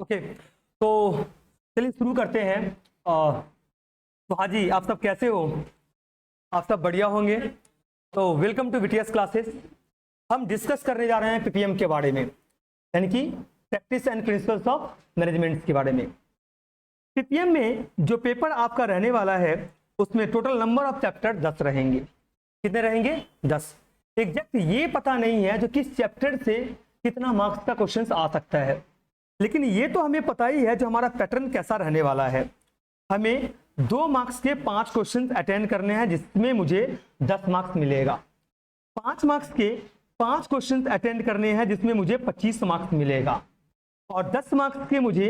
Okay, तो चलिए शुरू करते हैं। तो हाँ जी, आप सब कैसे हो? आप सब बढ़िया होंगे। तो वेलकम टू वीटीएस क्लासेस। हम डिस्कस करने जा रहे हैं पीपीएम के बारे में, यानी कि practice and principles of management के बारे में। पीपीएम में जो पेपर आपका रहने वाला है उसमें टोटल नंबर ऑफ चैप्टर 10 रहेंगे। कितने रहेंगे? 10। एग्जैक्ट ये पता नहीं है जो किस चैप्टर से कितना मार्क्स का क्वेश्चन आ सकता है, लेकिन ये तो हमें पता ही है जो हमारा पैटर्न कैसा रहने वाला है। हमें 2 मार्क्स के 5 क्वेश्चन अटेंड करने हैं जिसमें मुझे 10 मार्क्स मिलेगा। 5 मार्क्स के 5 क्वेश्चन अटेंड करने हैं जिसमें मुझे 25 मार्क्स मिलेगा। और 10 मार्क्स के मुझे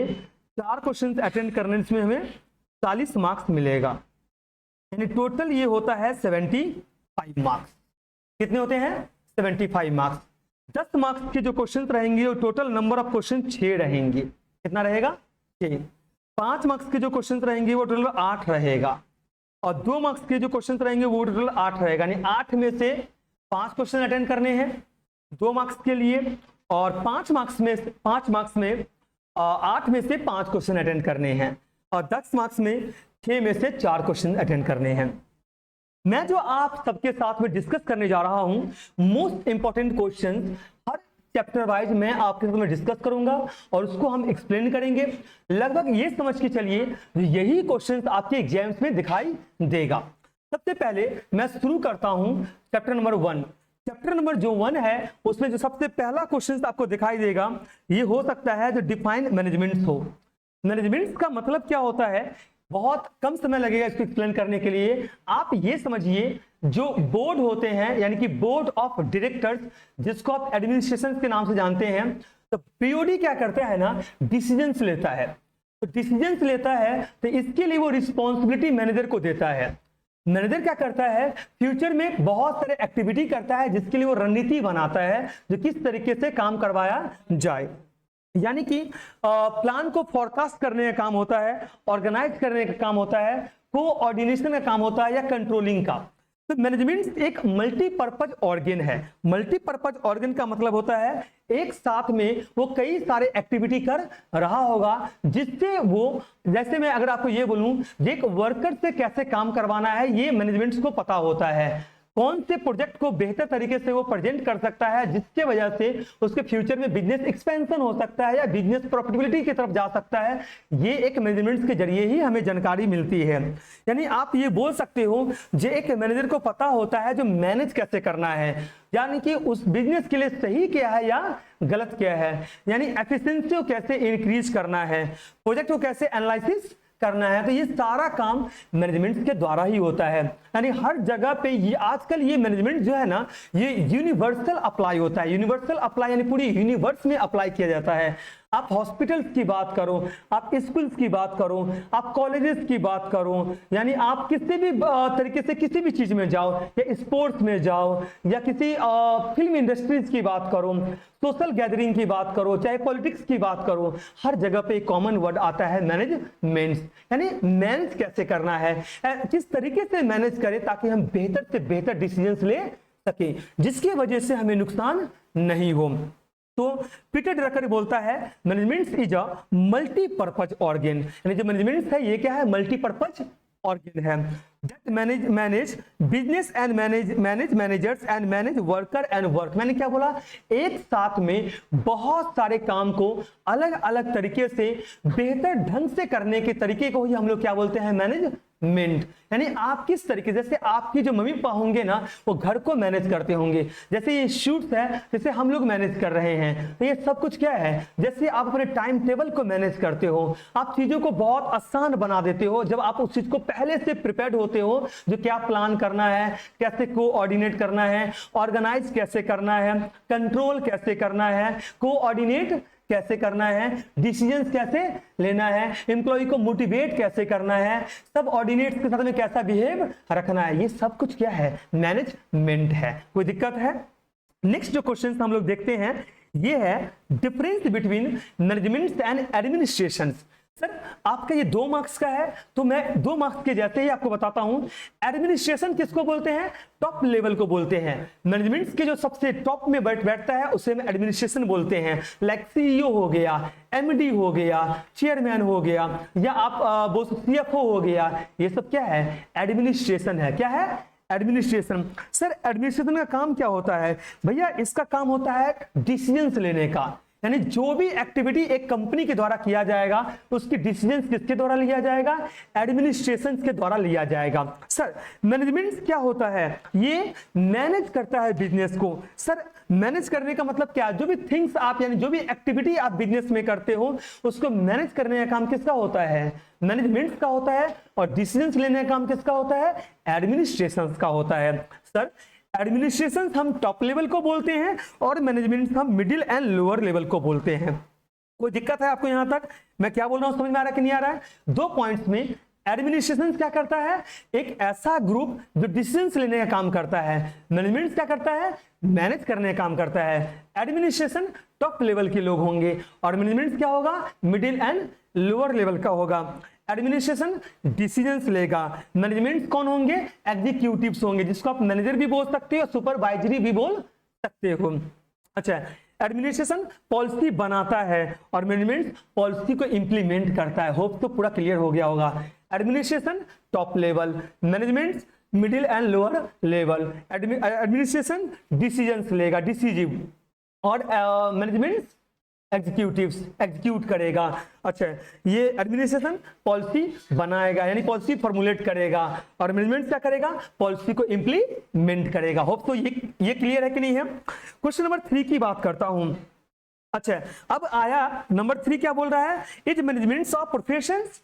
4 क्वेश्चन अटेंड करने जिसमें हमें 40 मार्क्स मिलेगा। यानी टोटल ये होता है 75 मार्क्स। कितने होते हैं? 75 मार्क्स। 10 मार्क्स के जो क्वेश्चन रहेंगे वो टोटल नंबर ऑफ क्वेश्चन 6 रहेंगे। कितना रहेगा? 6। 5 मार्क्स के जो क्वेश्चन रहेंगे वो टोटल 8 रहेगा। और 2 मार्क्स के जो क्वेश्चन रहेंगे वो टोटल 8 रहेगा। यानी 8 में से 5 क्वेश्चन अटेंड करने हैं 2 मार्क्स के लिए, और 5 मार्क्स में 8 में से 5 क्वेश्चन अटेंड करने हैं, और 10 मार्क्स में 6 में से 4 क्वेश्चन अटेंड करने हैं। मैं जो आप सबके साथ में डिस्कस करने जा रहा हूं मोस्ट इंपॉर्टेंट क्वेश्चन हर चैप्टर वाइज मैं आपके साथ में डिस्कस करूंगा और उसको हम एक्सप्लेन करेंगे। लगभग ये समझ के चलिए यही क्वेश्चन आपके एग्जाम्स में दिखाई देगा। सबसे पहले मैं शुरू करता हूं चैप्टर नंबर 1। चैप्टर नंबर जो 1 है उसमें जो सबसे पहला क्वेश्चन आपको दिखाई देगा ये हो सकता है जो डिफाइन मैनेजमेंट हो। मैनेजमेंट का मतलब क्या होता है, बहुत कम समय लगेगा इसको एक्सप्लेन करने के लिए। आप ये समझिए जो बोर्ड होते हैं यानी कि बोर्ड ऑफ डायरेक्टर्स, जिसको आप एडमिनिस्ट्रेशन के नाम से जानते हैं, तो बीओडी क्या करता है ना, डिसीजंस लेता है। तो डिसीजंस लेता है तो इसके लिए वो रिस्पॉन्सिबिलिटी मैनेजर को देता है। मैनेजर क्या करता है, फ्यूचर में बहुत सारे एक्टिविटी करता है जिसके लिए वो रणनीति बनाता है जो किस तरीके से काम करवाया जाए। यानी कि प्लान को फोरकास्ट करने का काम होता है, ऑर्गेनाइज करने का काम होता है, कोऑर्डिनेशन का काम होता है, या कंट्रोलिंग का। तो मैनेजमेंट एक मल्टीपर्पज ऑर्गन है। मल्टीपर्पज ऑर्गन का मतलब होता है एक साथ में वो कई सारे एक्टिविटी कर रहा होगा, जिससे वो, जैसे मैं अगर आपको ये बोलूं एक वर्कर से कैसे काम करवाना है ये मैनेजमेंट को पता होता है। कौन से प्रोजेक्ट को बेहतर तरीके से वो प्रेजेंट कर सकता है जिसके वजह से उसके फ्यूचर में बिजनेस एक्सपेंशन हो सकता है या बिजनेस प्रॉफिटेबिलिटी की तरफ जा सकता है, ये एक मैनेजमेंट के जरिए ही हमें जानकारी मिलती है। यानी आप ये बोल सकते हो जो एक मैनेजर को पता होता है जो मैनेज कैसे करना है, यानी कि उस बिजनेस के लिए सही क्या है या गलत क्या है, यानी एफिशिएंसी को कैसे इंक्रीज करना है, प्रोजेक्ट को कैसे एनालिसिस करना है। तो ये सारा काम मैनेजमेंट के द्वारा ही होता है। यानी हर जगह पे ये आजकल ये मैनेजमेंट जो है ना ये यूनिवर्सल अप्लाई होता है। यूनिवर्सल अप्लाई यानी पूरी यूनिवर्स में अप्लाई किया जाता है। आप हॉस्पिटल्स की बात करो, आप स्कूल्स की बात करो, आप कॉलेजेस की बात करो, यानी आप किसी भी तरीके से किसी भी चीज में जाओ, या स्पोर्ट्स में जाओ, या किसी फिल्म इंडस्ट्रीज की बात करो, सोशल गैदरिंग की बात करो, चाहे पॉलिटिक्स की बात करो, हर जगह पे एक कॉमन वर्ड आता है मैनेजमेंट। यानी मैनेज कैसे करना है, किस तरीके से मैनेज करें ताकि हम बेहतर से बेहतर डिसीजंस ले सके जिसकी वजह से हमें नुकसान नहीं हो। तो पीटर ड्रकर बोलता है management is a multipurpose organ. यानी जो मैनेजमेंट है ये क्या है? मल्टीपर्पज ऑर्गन है। That manage business and managers and manage worker and work. मैंने क्या बोला? एक साथ में बहुत सारे काम को अलग अलग तरीके से बेहतर ढंग से करने के तरीके को ही हम लोग क्या बोलते हैं? मैनेजमेंट। यानी आप किस तरीके, जैसे आपकी जो मम्मी पापा होंगे ना वो घर को मैनेज करते होंगे, जैसे ये शूट्स है जैसे हम लोग मैनेज कर रहे हैं, तो ये सब कुछ क्या है? जैसे आप अपने टाइम टेबल को मैनेज करते हो, आप चीजों को बहुत आसान बना देते हो जब आप उस चीज को पहले से प्रिपेयर्ड होते हो, जो क्या प्लान करना है, कैसे कोऑर्डिनेट करना है, ऑर्गेनाइज कैसे करना है, कंट्रोल कैसे करना है, कोऑर्डिनेट कैसे करना है, डिसीजंस कैसे लेना है, एम्प्लॉय को मोटिवेट कैसे करना है, सब ऑर्डिनेट्स के साथ में कैसा बिहेव रखना है, ये सब कुछ क्या है? मैनेजमेंट है। कोई दिक्कत है? नेक्स्ट जो क्वेश्चन हम लोग देखते हैं ये है difference between management and administration. Sir आपका ये 2 मार्क्स का है, तो मैं 2 मार्क्स के जैसे ही आपको बताता हूं। एडमिनिस्ट्रेशन किसको बोलते हैं? टॉप लेवल को बोलते हैं। मैनेजमेंट के जो सबसे टॉप में बैठता है उसे हम एडमिनिस्ट्रेशन बोलते हैं। लाइक सीईओ हो गया, एमडी हो गया, चेयरमैन हो गया, या आप बोल सीएफओ हो गया, ये सब क्या है? एडमिनिस्ट्रेशन है। क्या है? एडमिनिस्ट्रेशन। सर एडमिनिस्ट्रेशन का काम क्या होता है? भैया इसका काम होता है डिसीजंस लेने का, यानी जो भी एक्टिविटी एक कंपनी के द्वारा किया जाएगा उसकी डिसीजन किसके द्वारा लिया जाएगा? एडमिनिस्ट्रेशन के द्वारा लिया जाएगा। सर मैनेजमेंट क्या होता है? ये मैनेज करता है बिजनेस को। सर मैनेज करने का मतलब क्या? जो भी थिंग्स आप यानी जो भी एक्टिविटी आप बिजनेस में करते हो उसको मैनेज करने का काम किसका होता है? मैनेजमेंट का होता है। और डिसीजन लेने का काम किसका होता है? एडमिनिस्ट्रेशन का होता है। सर एडमिनिस्ट्रेशन हम टॉप लेवल को बोलते हैं और मैनेजमेंट हम मिडिल एंड लोअर लेवल को बोलते हैं। कोई दिक्कत है आपको यहां तक? मैं क्या बोल रहा हूं समझ में आ रहा है कि नहीं आ रहा है? 2 पॉइंट्स में एडमिनिस्ट्रेशन क्या करता है? एक ऐसा ग्रुप जो डिसीजंस लेने का काम करता है। मैनेजमेंट क्या करता है? मैनेज करने का काम करता है। एडमिनिस्ट्रेशन टॉप लेवल के लोग होंगे और मैनेजमेंट क्या होगा? मिडिल एंड लोअर लेवल का होगा। एडमिनिस्ट्रेशन डिसीजंस लेगा। मैनेजमेंट कौन होंगे? एग्जीक्यूटिव्स होंगे, जिसको आप मैनेजर भी बोल सकते हो, सुपरवाइजरी भी बोल सकते हो। अच्छा, एडमिनिस्ट्रेशन पॉलिसी बनाता है और मैनेजमेंट पॉलिसी को इंप्लीमेंट करता है। होप तो पूरा क्लियर हो गया होगा। Administration top level, management middle and lower level. Administration decisions लेगा, डिसीजिव, और मैनेजमेंट एग्जीक्यूटिव्स एग्जीक्यूट करेगा। अच्छा, ये एडमिनिस्ट्रेशन पॉलिसी बनाएगा यानी पॉलिसी फॉर्मुलेट करेगा और मैनेजमेंट क्या करेगा? पॉलिसी को इंप्लीमेंट करेगा। होप तो ये क्लियर है कि नहीं है? क्वेश्चन नंबर 3 की बात करता हूं। अच्छा, अब आया नंबर 3 क्या बोल रहा है? Is management of professions?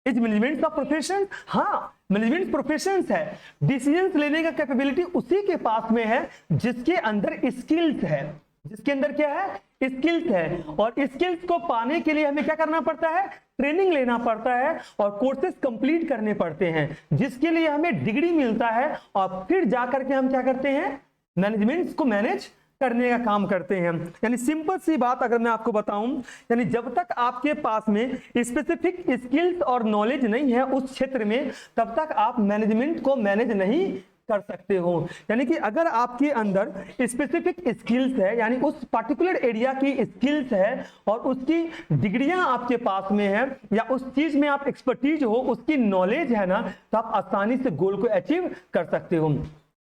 Is management of profession? हाँ, मैनेजमेंट प्रोफेशंस है। डिसीजंस लेने का कैपेबिलिटी उसी के पास में है जिसके अंदर स्किल्स है। जिसके अंदर क्या है? स्किल्स है। और स्किल्स को पाने के लिए हमें क्या करना पड़ता है? ट्रेनिंग लेना पड़ता है और कोर्सेज कंप्लीट करने पड़ते हैं, जिसके लिए हमें डिग्री मिलता है और फिर जाकर के हम क्या करते हैं? मैनेजमेंट को मैनेज करने का काम करते हैं। यानी सिंपल सी बात अगर मैं आपको बताऊं, यानी जब तक आपके पास में स्पेसिफिक स्किल्स और नॉलेज नहीं है उस क्षेत्र में, तब तक आप मैनेजमेंट को मैनेज नहीं कर सकते हो। यानी कि अगर आपके अंदर स्पेसिफिक स्किल्स है, यानी उस पर्टिकुलर एरिया की स्किल्स है और उसकी डिग्रियां आपके पास में है या उस चीज में आप एक्सपर्टीज हो, उसकी नॉलेज है ना, तो आप आसानी से गोल को अचीव कर सकते हो।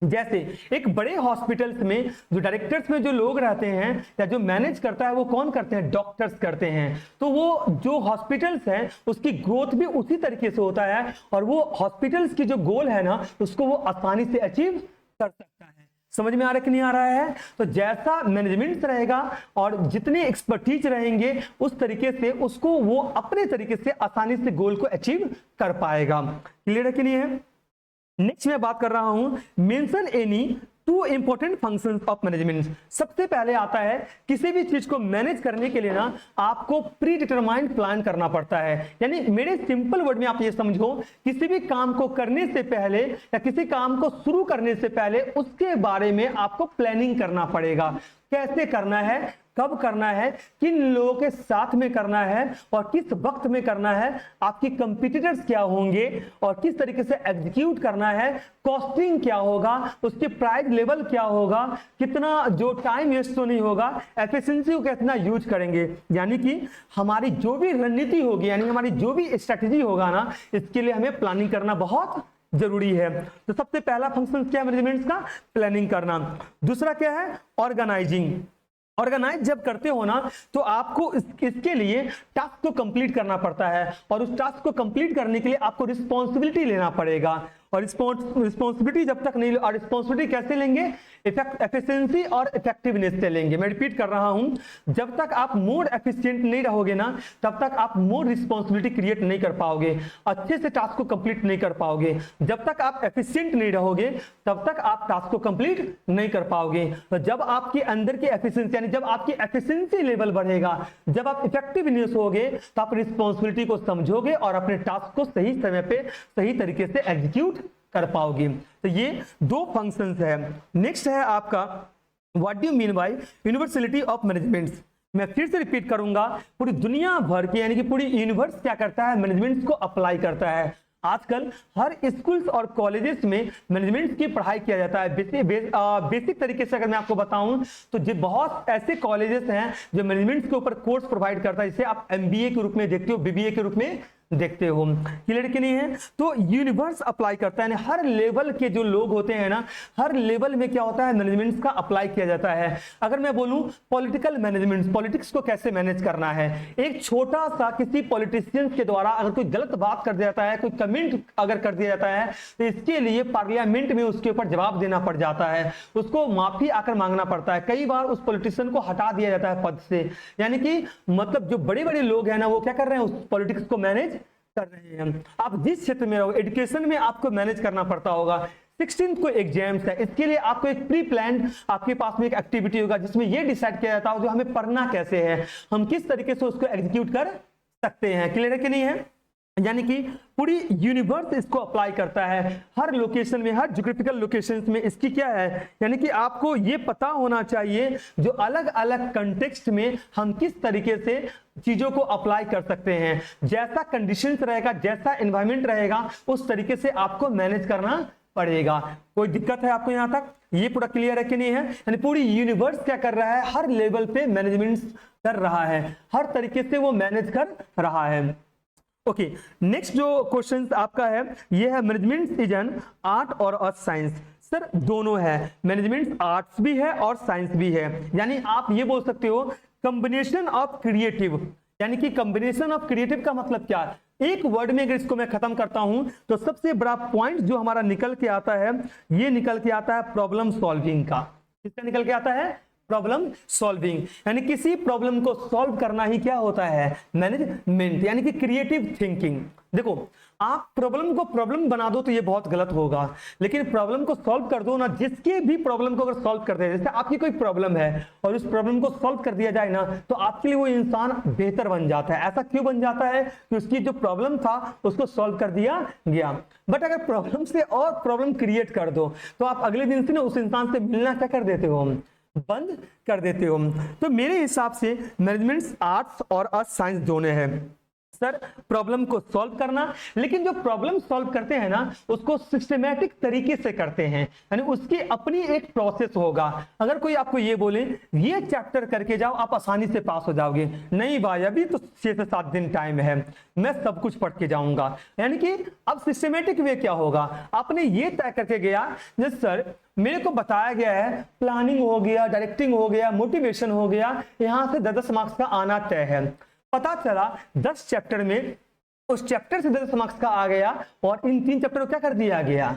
जैसे एक बड़े हॉस्पिटल्स में जो डायरेक्टर्स में जो लोग रहते हैं या जो मैनेज करता है वो कौन करते हैं? डॉक्टर्स करते हैं। तो वो जो हॉस्पिटल्स हैं उसकी ग्रोथ भी उसी तरीके से होता है और वो हॉस्पिटल्स की जो गोल है ना उसको वो आसानी से अचीव कर सकता है। समझ में आ रहा है कि नहीं आ रहा है? तो जैसा मैनेजमेंट रहेगा और जितने एक्सपर्टीज रहेंगे उस तरीके से उसको वो अपने तरीके से आसानी से गोल को अचीव कर पाएगा। क्लियर है कि नहीं है? नेक्स्ट मैं बात कर रहा हूं mention any 2 important functions of management. सबसे पहले आता है किसी भी चीज को मैनेज करने के लिए ना आपको प्री डिटरमाइंड प्लान करना पड़ता है। यानी मेरे सिंपल वर्ड में आप ये समझो, किसी भी काम को करने से पहले या किसी काम को शुरू करने से पहले उसके बारे में आपको प्लानिंग करना पड़ेगा। कैसे करना है, कब करना है, किन लोगों के साथ में करना है और किस वक्त में करना है, आपकी कंपटीटर्स क्या होंगे और किस तरीके से एग्जीक्यूट करना है, कॉस्टिंग क्या होगा, उसके प्राइस लेवल क्या होगा, कितना जो टाइम वेस्ट तो नहीं होगा, एफिशिएंसी को कितना यूज करेंगे। यानी कि हमारी जो भी रणनीति होगी, यानी हमारी जो भी स्ट्रेटेजी होगा ना, इसके लिए हमें प्लानिंग करना बहुत जरूरी है। तो सबसे पहला फंक्शन क्या है मैनेजमेंट का? प्लानिंग करना। दूसरा क्या है? ऑर्गेनाइजिंग। ऑर्गेनाइज जब करते हो ना तो आपको इसके लिए टास्क को कंप्लीट करना पड़ता है और उस टास्क को कंप्लीट करने के लिए आपको रिस्पॉन्सिबिलिटी लेना पड़ेगा। और रिस्पॉन्सिबिलिटी जब तक नहीं, और रिस्पॉन्सिबिलिटी कैसे लेंगे? एफिशिएंसी और इफेक्टिवनेस से लेंगे। मैं रिपीट कर रहा हूं, जब तक आप मोर एफिशिएंट नहीं रहोगे ना तब तक आप मोर रिस्पॉन्सिबिलिटी क्रिएट नहीं कर पाओगे, अच्छे से टास्क को कंप्लीट नहीं कर पाओगे। जब तक आप एफिशिएंट नहीं रहोगे तब तक आप टास्क को कंप्लीट नहीं कर पाओगे। तो जब आपके अंदर की एफिशिएंसी, यानी जब आपकी एफिशिएंसी लेवल बढ़ेगा, जब आप इफेक्टिवनेस होगे, तो आप रिस्पॉन्सिबिलिटी को समझोगे और अपने टास्क को सही समय पे सही तरीके से एग्जीक्यूट कर पाओगे। तो ये 2 फंक्शंस है। नेक्स्ट है आपका what do you mean by universality of management. मैं फिर से रिपीट करूंगा, पूरी दुनिया भर की यानी कि पूरी यूनिवर्स क्या करता है, मैनेजमेंट को अप्लाई करता है। आजकल हर स्कूल्स और कॉलेजेस में मैनेजमेंट की पढ़ाई किया जाता है। बेसिक तरीके से अगर मैं आपको बताऊं तो जो बहुत ऐसे कॉलेजेस हैं जो मैनेजमेंट के ऊपर कोर्स प्रोवाइड करता है, जिसे आप एमबीए के रूप में देखते हो, बीबीए के रूप में देखते हो। क्लियर कि नहीं है? तो यूनिवर्स अप्लाई करता है, हर लेवल के जो लोग होते हैं ना, हर लेवल में क्या होता है, मैनेजमेंट का अप्लाई किया जाता है। अगर मैं बोलूं पॉलिटिकल मैनेजमेंट, पॉलिटिक्स को कैसे मैनेज करना है, एक छोटा सा किसी पॉलिटिशियन के द्वारा अगर कोई गलत बात कर दिया जाता है, कोई कमेंट अगर कर दिया जाता है, तो इसके लिए पार्लियामेंट में उसके ऊपर जवाब देना पड़ जाता है, उसको माफी आकर मांगना पड़ता है। कई बार उस पॉलिटिशियन को हटा दिया जाता है पद से। यानी कि मतलब जो बड़े बड़े लोग हैं ना, वो क्या कर रहे हैं, उस पॉलिटिक्स को मैनेज कर रहे हैं। आप जिस क्षेत्र में रहो, एजुकेशन में आपको मैनेज करना पड़ता होगा। 16 को एग्जाम्स है, इसके लिए आपको एक प्री प्लान, आपके पास में एक एक्टिविटी होगा जिसमें यह डिसाइड किया जाता है जो हमें पढ़ना कैसे है, हम किस तरीके से उसको एग्जीक्यूट कर सकते हैं। क्लियर है कि नहीं है? यानी कि पूरी यूनिवर्स इसको अप्लाई करता है हर लोकेशन में, हर ज्योग्राफिकल लोकेशंस में। इसकी क्या है, यानी कि आपको ये पता होना चाहिए जो अलग अलग कंटेक्स्ट में हम किस तरीके से चीजों को अप्लाई कर सकते हैं। जैसा कंडीशंस रहेगा, जैसा एनवायरमेंट रहेगा, उस तरीके से आपको मैनेज करना पड़ेगा। कोई दिक्कत है आपको यहां तक? ये पूरा क्लियर है कि नहीं है? यानी पूरी यूनिवर्स क्या कर रहा है, हर लेवल पे मैनेजमेंट कर रहा है, हर तरीके से वो मैनेज कर रहा है। ओके, नेक्स्ट जो क्वेश्चन आपका है ये है मैनेजमेंट इज एन आर्ट और साइंस। सर दोनों है, मैनेजमेंट आर्ट्स भी है और साइंस भी है। यानी आप ये बोल सकते हो कॉम्बिनेशन ऑफ क्रिएटिव। यानी कि कॉम्बिनेशन ऑफ क्रिएटिव का मतलब क्या है? एक वर्ड में अगर इसको मैं खत्म करता हूं तो सबसे बड़ा पॉइंट जो हमारा निकल के आता है, ये निकल के आता है प्रॉब्लम सॉल्विंग का। किसका निकल के आता है? Problem solving. यानी किसी प्रॉब्लम को सॉल्व करना ही क्या होता है, मैनेजमेंट, यानी कि क्रिएटिव थिंकिंग। देखो, आप प्रॉब्लम को प्रॉब्लम बना दो तो ये बहुत गलत होगा, लेकिन प्रॉब्लम को सॉल्व कर दो ना। जिसके भी प्रॉब्लम को अगर सॉल्व कर दे, जैसे आपकी कोई प्रॉब्लम है और उस प्रॉब्लम को सॉल्व कर दिया जाए ना, तो आपके लिए वो इंसान बेहतर बन जाता है। ऐसा क्यों बन जाता है कि उसकी जो प्रॉब्लम था उसको सॉल्व कर दिया गया। बट अगर प्रॉब्लम से और प्रॉब्लम क्रिएट कर दो तो आप अगले दिन से ना उस इंसान से मिलना क्या कर देते हो, बंद कर देते हो। तो मेरे हिसाब से मैनेजमेंट आर्ट्स और साइंस दोनों है। सर प्रॉब्लम को सॉल्व करना, लेकिन जो प्रॉब्लम सॉल्व करते हैं ना उसको सिस्टमैटिक तरीके से करते हैं, यानी उसकी अपनी एक प्रोसेस होगा। अगर कोई आपको ये बोले ये चैप्टर करके जाओ आप आसानी से पास हो जाओगे, नहीं भाई अभी तो 6 से 7 दिन टाइम है, मैं सब कुछ पढ़ के जाऊंगा। यानी कि अब सिस्टमैटिक वे क्या होगा, आपने ये तय करके गया जैसे सर मेरे को बताया गया है, प्लानिंग हो गया, डायरेक्टिंग हो गया, मोटिवेशन हो गया, यहां से 10 मार्क्स का आना तय है। पता चला 10 चैप्टर में उस चैप्टर से 10 मार्क्स का आ गया और इन 3 चैप्टर को क्या कर दिया गया,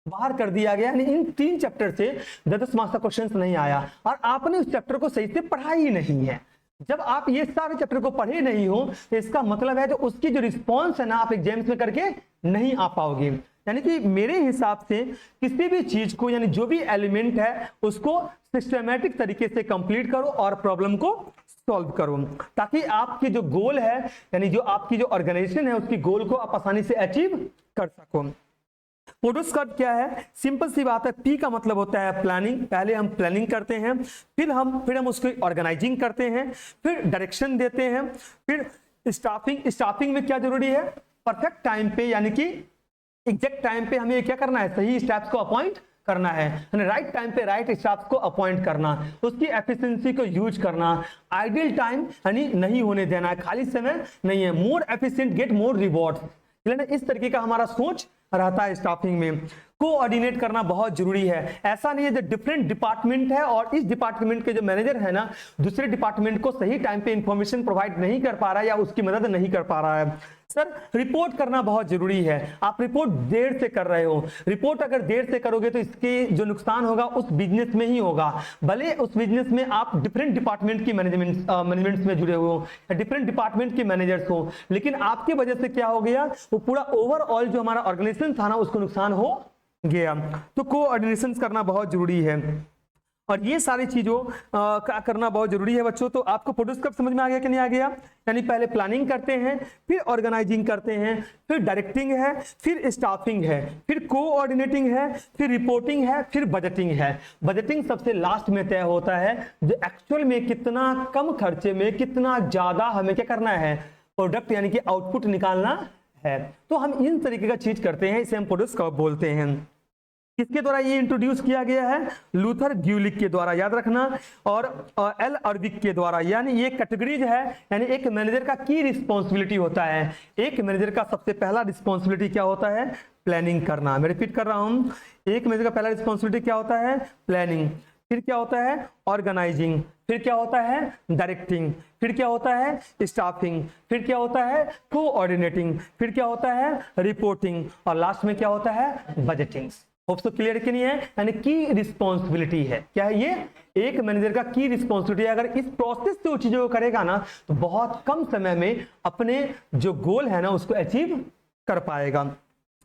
बाहर कर दिया गया। यानी इन 3 चैप्टर से 10 मार्क्स का क्वेश्चन नहीं आया और आपने उस चैप्टर को सही से पढ़ा ही नहीं है। जब आप ये सारे चैप्टर को पढ़े नहीं हो तो इसका मतलब है जो उसकी जो रिस्पॉन्स है ना आप एग्जाम्स में करके नहीं आ पाओगे। यानी कि मेरे हिसाब से किसी भी चीज को, यानी जो भी एलिमेंट है उसको सिस्टमैटिक तरीके से कंप्लीट करो और प्रॉब्लम को सॉल्व करो, ताकि आपकी जो गोल है, यानी जो आपकी जो ऑर्गेनाइजेशन है उसकी गोल को आप आसानी से अचीव कर सको। पोडोस्कॉप क्या है, सिंपल सी बात है, पी का मतलब होता है प्लानिंग। पहले हम प्लानिंग करते हैं, फिर हम उसको ऑर्गेनाइजिंग करते हैं, फिर डायरेक्शन देते हैं, फिर स्टाफिंग में क्या जरूरी है, परफेक्ट टाइम पे, यानी कि एग्जैक्ट टाइम पे हमें क्या करना है, सही स्टाफ को अपॉइंट करना है, राइट टाइम पे राइट स्टाफ को अपॉइंट करना, उसकी एफिशिएंसी को यूज करना, आइडियल टाइम यानी नहीं होने देना है, खाली समय नहीं है, more efficient get more reward. इस तरीके का हमारा सोच रहता है स्टाफिंग में। कोऑर्डिनेट करना बहुत जरूरी है। ऐसा नहीं है जो डिफरेंट डिपार्टमेंट है और इस डिपार्टमेंट के जो मैनेजर है ना दूसरे डिपार्टमेंट को सही टाइम पे इंफॉर्मेशन प्रोवाइड नहीं कर पा रहा है या उसकी मदद नहीं कर पा रहा है। सर रिपोर्ट करना बहुत जरूरी है। आप रिपोर्ट देर से कर रहे हो, रिपोर्ट अगर देर से करोगे तो इसके जो नुकसान होगा उस बिजनेस में ही होगा। भले उस बिजनेस में आप डिफरेंट डिपार्टमेंट की मैनेजमेंट में जुड़े हुए हो या डिफरेंट डिपार्टमेंट के मैनेजर्स हो, लेकिन आपकी वजह से क्या हो गया, वो पूरा ओवरऑल जो हमारा ऑर्गेनाइजेशन था ना उसको नुकसान हो गया। तो कोऑर्डिनेशन करना बहुत जरूरी है। और ये सारी चीजों का करना बहुत जरूरी है बच्चों। तो आपको प्रोड्यूस कब समझ में आ गया कि नहीं आ गया? यानी पहले प्लानिंग करते हैं, फिर ऑर्गेनाइजिंग करते हैं, फिर डायरेक्टिंग है, फिर स्टाफिंग है, फिर कोऑर्डिनेटिंग है, फिर रिपोर्टिंग है, फिर बजटिंग है। बजटिंग सबसे लास्ट में तय होता है, जो एक्चुअल में कितना कम खर्चे में कितना ज्यादा हमें क्या करना है, प्रोडक्ट यानी कि आउटपुट निकालना है। तो हम इन तरीके का चीज करते हैं, इसे हम प्रोड्यूस कब बोलते हैं। किसके द्वारा ये इंट्रोड्यूस किया गया है? लूथर ग्यूलिक के द्वारा, याद रखना, और एल अर्विक के द्वारा। यानी ये कैटेगरीज है, यानी एक मैनेजर का की रिस्पॉन्सिबिलिटी होता है। एक मैनेजर का सबसे पहला रिस्पॉन्सिबिलिटी क्या होता है? प्लानिंग करना। मैं रिपीट कर रहा हूं, एक मैनेजर का पहला रिस्पॉन्सिबिलिटी क्या होता है? प्लानिंग। फिर क्या होता है? ऑर्गेनाइजिंग। फिर क्या होता है? डायरेक्टिंग। फिर क्या होता है? स्टाफिंग। फिर क्या होता है? कोऑर्डिनेटिंग। फिर क्या होता है? रिपोर्टिंग। और लास्ट में क्या होता है? बजटिंग। होप सो क्लियर कि नहीं है? यानी की रिस्पॉन्सिबिलिटी है। क्या है ये? एक मैनेजर का की रिस्पॉन्सिबिलिटी है। अगर इस प्रोसेस से वो चीजों को करेगा ना, तो बहुत कम समय में अपने जो गोल है ना उसको अचीव कर पाएगा।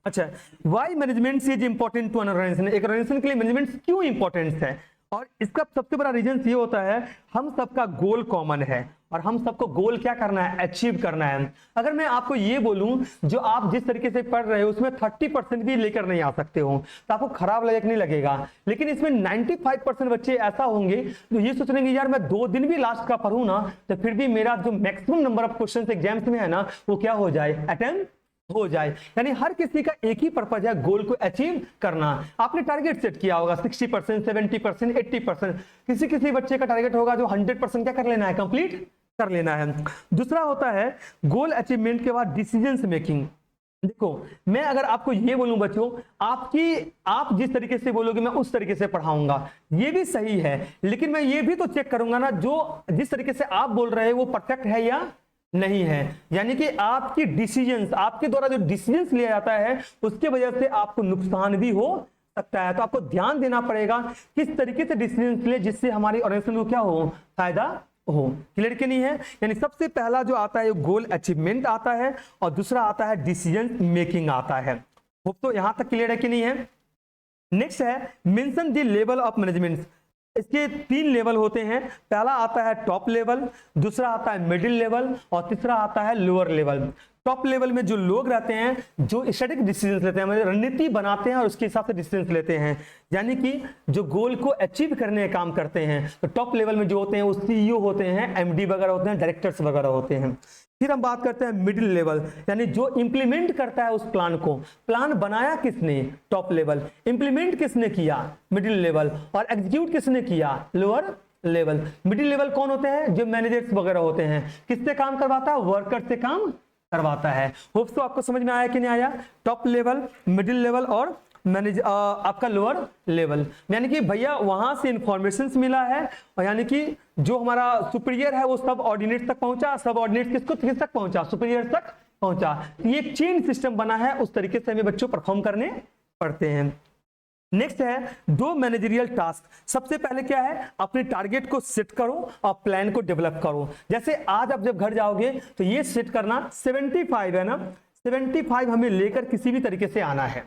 अच्छा, why management is important to an organization? एक ऑर्गेनाइजेशन के लिए मैनेजमेंट क्यों इंपॉर्टेंट है? और इसका सबसे बड़ा रीजन ये होता है, हम सबका गोल कॉमन है और हम सबको गोल क्या करना है? अचीव करना है। अगर मैं आपको ये बोलूं, जो आप जिस तरीके से पढ़ रहे हो उसमें 30% भी लेकर नहीं आ सकते हो, तो आपको खराब लगे कि नहीं लगेगा? लेकिन इसमें 95% बच्चे ऐसा होंगे जो ये सोच लेंगे, यार मैं 2 दिन भी लास्ट का पढ़ूं ना, तो फिर भी मेरा जो maximum number of question exams में है ना, वो क्या हो जाए? अटेम्प्ट हो जाए। यानी हर किसी का एक ही पर्पज है, गोल को अचीव करना। आपने टारगेट सेट किया होगा 60%, 70%, 80%। किसी किसी बच्चे का टारगेट होगा जो 100% क्या कर लेना है? कंप्लीट कर लेना है। दूसरा होता है गोल अचीवमेंट के बाद डिसीजंस मेकिंग। देखो, मैं अगर आपको ये बोलूं बच्चों, आप जिस तरीके से बोलोगे मैं उस तरीके से पढ़ाऊंगा, ये भी सही है, लेकिन मैं ये भी तो चेक करूंगा ना, जो जिस तरीके से आप बोल रहे हैं वो परफेक्ट है या नहीं है। यानी कि आपकी डिसीजंस, आपके द्वारा जो डिसीजंस लिया जाता है उसके वजह से आपको नुकसान भी हो सकता है। तो आपको ध्यान देना पड़ेगा किस तरीके से डिसीजंस ले जिससे हमारी ऑर्गेनाइजेशन को क्या हो? फायदा हो। क्लियर कि नहीं है? यानी सबसे पहला जो आता है गोल अचीवमेंट आता है, और दूसरा आता है डिसीजन मेकिंग आता है। तो यहां तक क्लियर है कि नहीं है? नेक्स्ट है mention the level of management. इसके 3 लेवल होते हैं। पहला आता है टॉप लेवल, दूसरा आता है मिडिल लेवल, और तीसरा आता है लोअर लेवल। टॉप लेवल में जो लोग रहते हैं, जो स्ट्रेटेजिक डिसीजन लेते हैं, मतलब रणनीति बनाते हैं और उसके हिसाब से डिसीजन लेते हैं, यानी कि जो गोल को अचीव करने का काम करते हैं। तो टॉप लेवल में जो होते हैं वो सीईओ होते हैं, एमडी वगैरह होते हैं, डायरेक्टर्स वगैरह होते हैं। फिर हम बात करते हैं मिडिल लेवल, यानी जो इंप्लीमेंट करता है उस प्लान को। प्लान बनाया किसने? Top level. इंप्लीमेंट किसने किया? Middle level. और एग्जीक्यूट किसने किया? Lower level. मिडिल लेवल कौन होते हैं? जो मैनेजर्स वगैरह होते हैं। किससे काम करवाता है? वर्कर से काम करवाता है। होप्स तो आपको समझ में आया कि नहीं आया? टॉप लेवल, मिडिल लेवल और मैनेज आपका लोअर लेवल। यानी कि भैया वहां से इंफॉर्मेशन मिला है, और यानी कि जो हमारा सुपीरियर है वो सब ऑर्डिनेट तक पहुंचा, सब ऑर्डिनेट किस तक पहुंचा? सुपीरियर तक पहुंचा। ये एक चेन सिस्टम बना है, उस तरीके से हमें बच्चों परफॉर्म करने पड़ते हैं। नेक्स्ट है 2 मैनेजरियल टास्क। सबसे पहले क्या है? अपने टारगेट को सेट करो और प्लान को डेवलप करो। जैसे आज आप जब घर जाओगे तो ये सेट करना 75 है ना, 75 हमें लेकर किसी भी तरीके से आना है।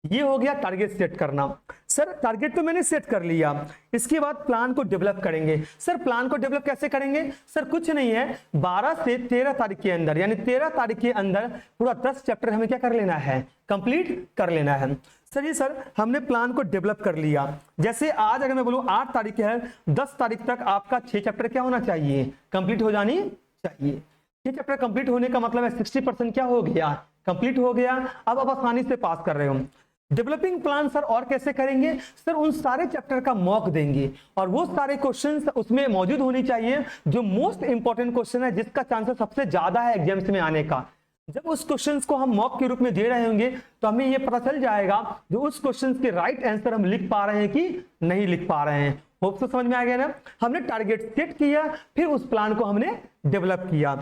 ये हो गया टारगेट सेट करना। सर टारगेट तो मैंने सेट कर लिया, इसके बाद प्लान को डेवलप करेंगे। सर प्लान को डेवलप कैसे करेंगे? सर कुछ नहीं है, 12 से 13 तारीख के अंदर, यानी 13 तारीख के अंदर पूरा 10 चैप्टर हमें क्या कर लेना है? कंप्लीट कर लेना है। सर जी सर हमने प्लान को डेवलप कर लिया। जैसे आज अगर मैं बोलूं 8 तारीख है, 10 तारीख तक आपका 6 चैप्टर क्या होना चाहिए? कंप्लीट हो जानी चाहिए। 6 चैप्टर कंप्लीट होने का मतलब है 60% क्या हो गया? कंप्लीट हो गया। अब आप आसानी से पास कर रहे हो। डेवलपिंग प्लान सर और कैसे करेंगे? सर उन सारे चैप्टर का मॉक देंगे, और वो सारे क्वेश्चंस उसमें मौजूद होनी चाहिए जो मोस्ट इंपॉर्टेंट क्वेश्चन है, जिसका चांसेस सबसे ज्यादा है एग्जाम्स में आने का। जब उस क्वेश्चंस को हम मॉक के रूप में दे रहे होंगे तो हमें ये पता चल जाएगा जो उस क्वेश्चंस के राइट आंसर हम लिख पा रहे हैं कि नहीं लिख पा रहे हैं। होप तो समझ में आ गया ना? हमने टारगेट सेट किया, फिर उस प्लान को हमने डेवलप किया।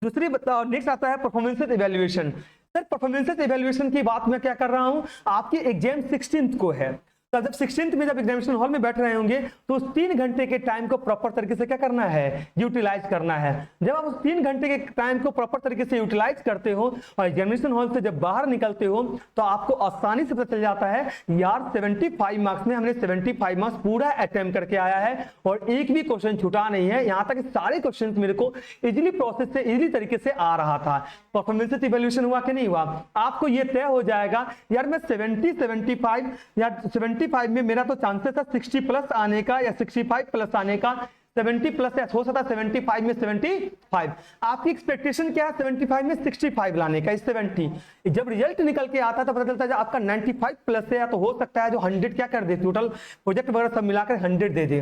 दूसरी बताओ, नेक्स्ट आता है performance evaluation. Sir performance evaluation की बात मैं क्या कर रहा हूं? आपकी एग्जाम 16th को है, तो जब 16th में जब एग्जामिनेशन हॉल में बैठ रहे होंगे तो उस 3 घंटे के टाइम को प्रॉपर तरीके से क्या करना है, यूटिलाइज करना है। जब आप उस 3 घंटे के टाइम को प्रॉपर तरीके से यूटिलाइज करते हो और एग्जामिनेशन हॉल से जब बाहर निकलते हो तो आपको आसानी से पता चल जाता है यार 75 मार्क्स में हमने 75 मार्क्स पूरा अटेम्प्ट करके आया है और एक भी क्वेश्चन छूटा नहीं है। यहाँ तक सारे क्वेश्चन मेरे को इजिली प्रोसेस से इजिली तरीके से आ रहा था। परफॉर्मेंस इवैल्यूएशन हुआ कि नहीं हुआ, आपको ये तय हो जाएगा यार मैं 75 या 75 में मेरा तो चांसेस है 60 प्लस आने का या 65 प्लस आने का, 70 प्लस या हो सकता है 75 में 75। आपकी एक्सपेक्टेशन क्या है 75 में 65 लाने का, 70। जब रिजल्ट निकल के आता है तो पता चलता है आपका 95 प्लस है, या तो हो सकता है जो 100 क्या कर दे, टोटल प्रोजेक्ट वगैरह सब मिलाकर 100 दे दे।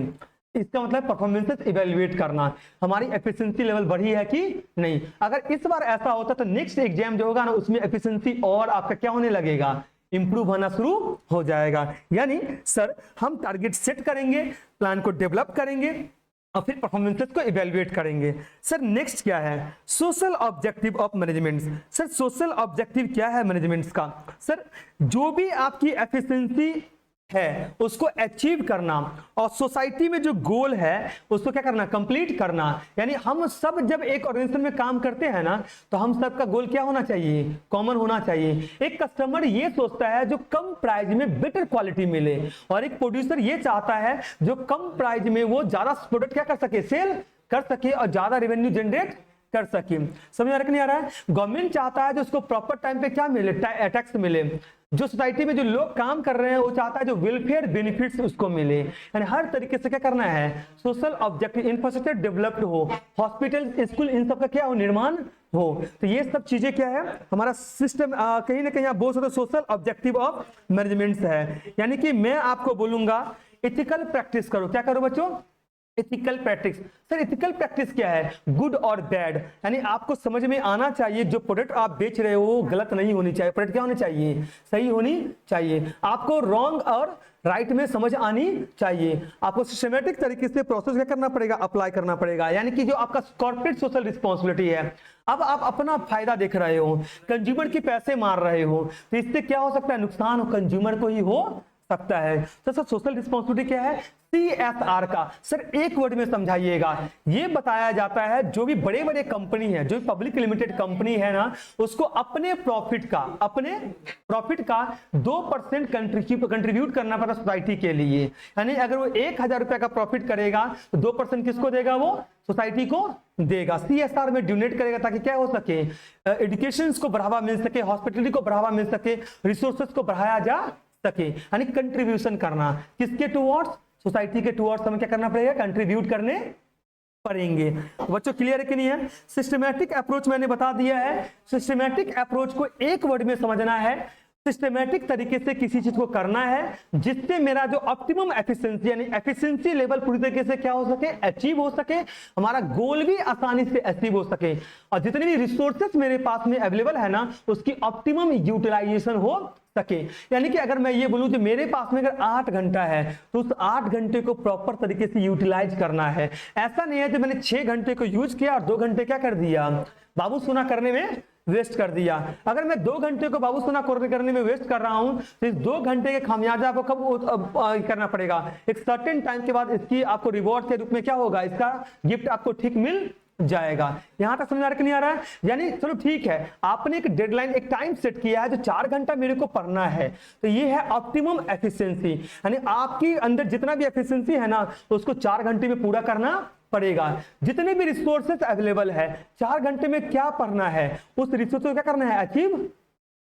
इसका मतलब परफॉर्मेंसेस इवैल्यूएट करना, हमारी एफिशिएंसी लेवल बढ़ी है कि नहीं। अगर इस बार ऐसा होता तो नेक्स्ट एग्जाम जो होगा ना उसमें एफिशिएंसी और आपका क्या होने लगेगा, इंप्रूव होना शुरू हो जाएगा। यानी सर हम टारगेट सेट करेंगे, प्लान को डेवलप करेंगे और फिर परफॉर्मेंसेस को इवैल्यूएट करेंगे। सर नेक्स्ट क्या है, social objective of management. Sir social objective क्या है मैनेजमेंट का, सर जो भी आपकी एफिशिएंसी है उसको अचीव करना और सोसाइटी में जो गोल है उसको क्या करना, कंप्लीट करना। यानी हम सब जब एक ऑर्गेनाइजेशन में काम करते हैं ना तो हम सबका गोल क्या होना चाहिए, कॉमन होना चाहिए। एक कस्टमर ये सोचता है जो कम प्राइस में बेटर क्वालिटी मिले और एक प्रोड्यूसर ये चाहता है जो कम प्राइस में वो ज्यादा प्रोडक्ट क्या कर सके, सेल कर सके और ज्यादा रेवेन्यू जनरेट कर सके। समझ आ रहा नहीं आ रहा है। गवर्नमेंट चाहता है जो उसको प्रॉपर टाइम पे क्या मिले, टैक्स मिले। जो सोसाइटी में जो लोग काम कर रहे हैं वो चाहता है जो वेलफेयर बेनिफिट्स उसको मिले। यानी हर तरीके से क्या करना है, सोशल ऑब्जेक्टिव, इंफ्रास्ट्रक्चर डेवलप्ड हो, हॉस्पिटल स्कूल इन सब का क्या हो, निर्माण हो। तो ये सब चीजें क्या है हमारा सिस्टम कहीं ना कहीं आप बोल सकते हो सोशल ऑब्जेक्टिव ऑफ मैनेजमेंट है। यानी कि मैं आपको बोलूंगा एथिकल प्रैक्टिस करो। क्या करो बच्चों, ethical practice. Sir ethical practice क्या है, गुड और बैड। यानी आपको समझ में आना चाहिए जो प्रोडक्ट आप बेच रहे हो वो गलत नहीं होनी चाहिए, प्रोडक्ट क्या होनी चाहिए, सही होनी चाहिए। आपको रॉन्ग और राइट में समझ आनी चाहिए। आपको सिस्टमैटिक तरीके से प्रोसेस क्या करना पड़ेगा, अप्लाई करना पड़ेगा। यानी कि जो आपका कॉर्पोरेट सोशल रिस्पॉन्सिबिलिटी है, अब आप अपना फायदा देख रहे हो, कंज्यूमर के पैसे मार रहे हो, तो इससे क्या हो सकता है, नुकसान कंज्यूमर को ही हो सकता है। तो सर सोशल रिस्पॉन्सिबिलिटी क्या है, CSR का सर एक वर्ड में समझाइएगा। ये बताया जाता है जो भी बड़े बड़े कंपनी है, जो पब्लिक लिमिटेड कंपनी है ना, उसको अपने प्रॉफिट का 2% कंट्रीब्यूट करना पड़ता सोसाइटी के लिए। यानी अगर वो 1000 रुपए का प्रॉफिट करेगा तो 2% किसको देगा, वो सोसाइटी को देगा। CSR में डोनेट करेगा ताकि क्या हो सके, एजुकेशन को बढ़ावा मिल सके, हॉस्पिटलिटी को बढ़ावा मिल सके, रिसोर्सेज को बढ़ाया जा सके। यानी कंट्रीब्यूशन करना किसके टुवर्ड्स, सोसाइटी के टुवर्ड्स हमें क्या करना पड़ेगा, कंट्रीब्यूट करने पड़ेंगे। बच्चों क्लियर है कि नहीं है। सिस्टमैटिक अप्रोच मैंने बता दिया है। सिस्टमैटिक अप्रोच को एक वर्ड में समझना है, सिस्टमैटिक तरीके से किसी चीज को करना है जिससे मेरा जो ऑप्टिमम एफिशिएंसी यानी एफिशिएंसी लेवल पूरी तरीके से क्या हो सके, अचीव हो सके, हमारा गोल भी आसानी से अचीव हो सके और जितने भी रिसोर्सेस मेरे पास में अवेलेबल है ना उसकी ऑप्टिमम यूटिलाइजेशन हो सके। यानी कि अगर मैं ये बोलूं जो मेरे पास में अगर 8 घंटा है तो उस 8 घंटे को प्रॉपर तरीके से यूटिलाइज करना है। ऐसा नहीं है कि मैंने 6 घंटे को यूज किया और 2 घंटे क्या कर दिया, बाबू सोना करने में वेस्ट कर दिया। अगर मैं 2 घंटे को बाबू सोना करने में वेस्ट कर रहा हूं तो इस 2 घंटे के खामियाजा को कब करना पड़ेगा, एक सर्टेन टाइम के बाद इसकी आपको रिवॉर्ड के रूप में क्या होगा, इसका गिफ्ट आपको ठीक मिल जाएगा। यहां तक समझ आ रहा कि नहीं आ रहा है। यानी चलो ठीक है, आपने एक डेडलाइन, एक टाइम सेट किया है जो 4 घंटा मेरे को पढ़ना है, तो ये है ऑप्टिमम एफिशिएंसी। यानी आपके अंदर जितना भी एफिशिएंसी है ना उसको 4 घंटे में पूरा करना पड़ेगा। जितने भी रिसोर्सेस अवेलेबल है 4 घंटे में क्या पढ़ना है, उस रिसोर्स को क्या करना है, अचीव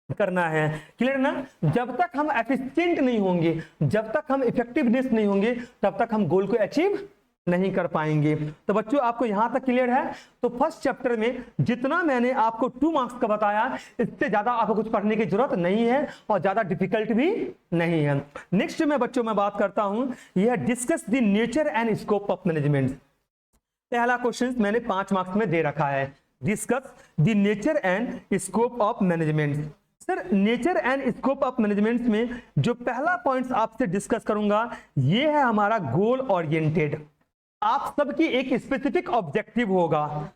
करना है। क्लियर ना। जब तक हम एफिशिएंट नहीं होंगे, जब तक हम इफेक्टिवनेस नहीं होंगे, तब तक हम गोल को अचीव नहीं कर पाएंगे। तो बच्चों आपको यहां तक क्लियर है। तो फर्स्ट चैप्टर में जितना मैंने आपको 2 मार्क्स का बताया, इससे ज्यादा आपको कुछ पढ़ने की जरूरत नहीं है और ज्यादा डिफिकल्ट भी नहीं है। नेक्स्ट में बच्चों मैं बात करता हूं, यह discuss the nature and scope of management. पहला क्वेश्चन मैंने 5 मार्क्स में दे रखा है, discuss the nature and scope of management. Sir nature and scope of management में जो पहला पॉइंट आपसे डिस्कस करूंगा ये है हमारा गोल ओरिएंटेड। आप सबकी एक स्पेसिफिक ऑब्जेक्टिव होगा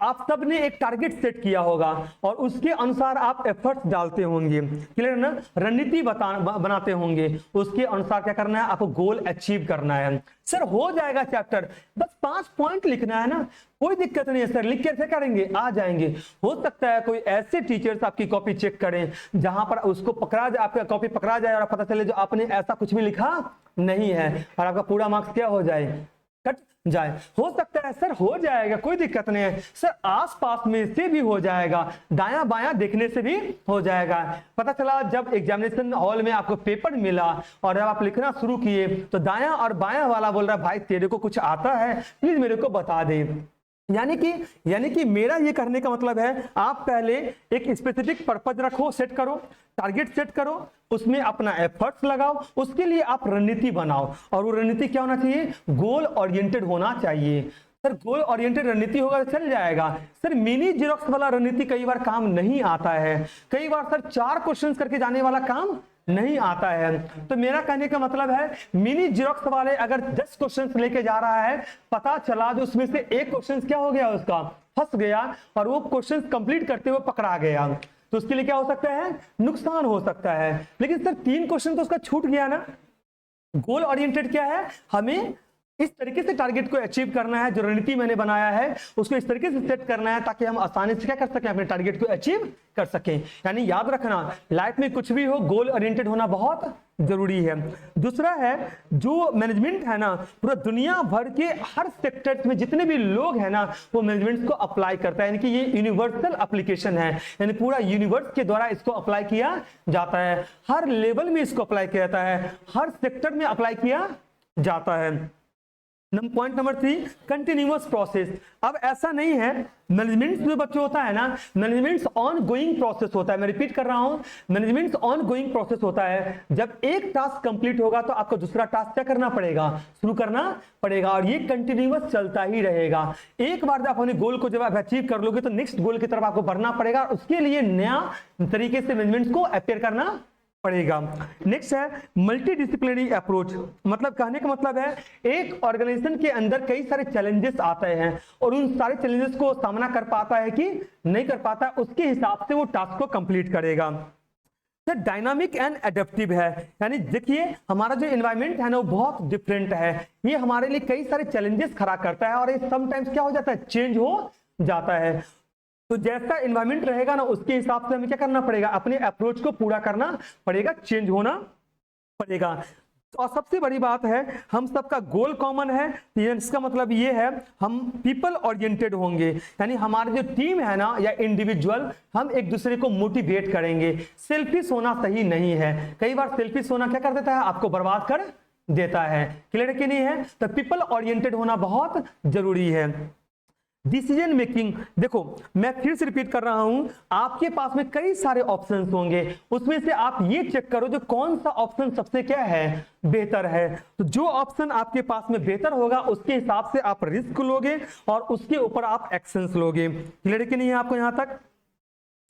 आप सब ने एक टारगेट सेट किया होगा और उसके अनुसार आप एफर्ट्स डालते होंगे, क्लियर ना, रणनीति बनाते होंगे, उसके अनुसार क्या करना है, आपको गोल अचीव करना है। सर हो जाएगा चैप्टर, बस 5 पॉइंट लिखना है ना, कोई दिक्कत नहीं है सर, लिख कैसे करेंगे, आ जाएंगे। हो सकता है कोई ऐसे टीचर्स आपकी कॉपी चेक करें जहां पर उसको पकड़ा जाए, आपका कॉपी पकड़ा जाए और पता चले जो आपने ऐसा कुछ भी लिखा नहीं है और आपका पूरा मार्क्स क्या हो जाए, कट जाए। हो सकता है सर, हो जाएगा, कोई दिक्कत नहीं है सर, आसपास में से भी हो जाएगा, दायां बायां देखने से भी हो जाएगा। पता चला जब एग्जामिनेशन हॉल में आपको पेपर मिला और जब आप लिखना शुरू किए तो दायां और बायां वाला बोल रहा भाई तेरे को कुछ आता है, प्लीज मेरे को बता दे। यानी कि मेरा ये करने का मतलब है, आप पहले एक स्पेसिफिक पर्पज रखो, सेट करो, टारगेट सेट करो, उसमें अपना एफर्ट्स लगाओ, उसके लिए आप रणनीति बनाओ। और वो रणनीति क्या होना चाहिए, गोल ओरिएंटेड होना चाहिए। सर गोल ओरिएंटेड रणनीति होगा तो चल जाएगा। सर मिनी जेरोक्स वाला रणनीति कई बार काम नहीं आता है, कई बार सर 4 क्वेश्चन करके जाने वाला काम नहीं आता है। तो मेरा कहने का मतलब है, मिनी जेरोक्स वाले अगर 10 क्वेश्चंस लेके जा रहा है, पता चला जो उसमें से एक क्वेश्चन क्या हो गया, उसका फंस गया और वो क्वेश्चन कंप्लीट करते हुए पकड़ा गया, तो उसके लिए क्या हो सकता है, नुकसान हो सकता है। लेकिन सर 3 क्वेश्चन तो उसका छूट गया ना। गोल ओरिएंटेड क्या है, हमें इस तरीके से टारगेट को अचीव करना है, जो रणनीति मैंने बनाया है उसको इस तरीके से सेट करना है ताकि हम आसानी से क्या कर सकें, अपने टारगेट को अचीव कर सकें। यानी याद रखना, लाइफ में कुछ भी हो गोल ओरिएंटेड होना बहुत जरूरी है। दूसरा है, जो मैनेजमेंट है ना, पूरा दुनिया भर के हर सेक्टर में जितने भी लोग हैं ना, वो मैनेजमेंट को अप्लाई करता है, यानी कि ये यूनिवर्सल एप्लीकेशन है, यानी पूरा यूनिवर्स के द्वारा इसको अप्लाई किया जाता है, हर लेवल में इसको अप्लाई किया जाता है, हर सेक्टर में अप्लाई किया जाता है। Point number 3, continuous process. अब ऐसा नहीं है, मैनेजमेंट जो बच्चों होता है ना, मैनेजमेंट ऑन गोइंग प्रोसेस होता है। मैं रिपीट कर रहा हूं, मैनेजमेंट ऑन गोइंग प्रोसेस होता है। जब एक टास्क कंप्लीट होगा तो आपको दूसरा टास्क क्या करना पड़ेगा, शुरू करना पड़ेगा, और ये कंटिन्यूअस चलता ही रहेगा। एक बार जब आप अपने गोल को जब आप अचीव कर लोगे तो नेक्स्ट गोल की तरफ आपको बढ़ना पड़ेगा, उसके लिए नया तरीके से मैनेजमेंट को अपेयर करना पड़ेगा। नेक्स्ट है मल्टी डिसिप्लिनरी अप्रोच। मतलब कहने का मतलब है, एक ऑर्गेनाइजेशन के अंदर कई सारे चैलेंजेस आते हैं और उन सारे चैलेंजेस को सामना कर पाता है कि नहीं कर पाता, उसके हिसाब से वो टास्क को कंप्लीट करेगा। सर डायनामिक एंड एडेप्टिव है, यानी देखिए हमारा जो एनवायरनमेंट है ना वो बहुत डिफरेंट है, ये हमारे लिए कई सारे चैलेंजेस खड़ा करता है और ये समटाइम्स क्या हो जाता है, चेंज हो जाता है। तो जैसा एनवायरनमेंट रहेगा ना उसके हिसाब से हमें क्या करना पड़ेगा, अपने अप्रोच को पूरा करना पड़ेगा, चेंज होना पड़ेगा। और सबसे बड़ी बात है, हम सबका गोल कॉमन है, इसका मतलब ये है हम पीपल ओरिएंटेड होंगे, यानी हमारी जो टीम है ना या इंडिविजुअल, हम एक दूसरे को मोटिवेट करेंगे। सेल्फिश होना सही नहीं है, कई बार सेल्फिश होना क्या कर देता है, आपको बर्बाद कर देता है। क्लियर कि नहीं है, तो पीपल ओरिएंटेड होना बहुत जरूरी है। डिसीजन मेकिंग, देखो मैं फिर से रिपीट कर रहा हूं, आपके पास में कई सारे ऑप्शंस होंगे, उसमें से आप ये चेक करो जो कौन सा ऑप्शन सबसे क्या है, बेहतर है। तो जो ऑप्शन आपके पास में बेहतर होगा उसके हिसाब से आप रिस्क लोगे और उसके ऊपर आप एक्शंस लोगे। क्लियर कि नहीं है आपको यहां तक।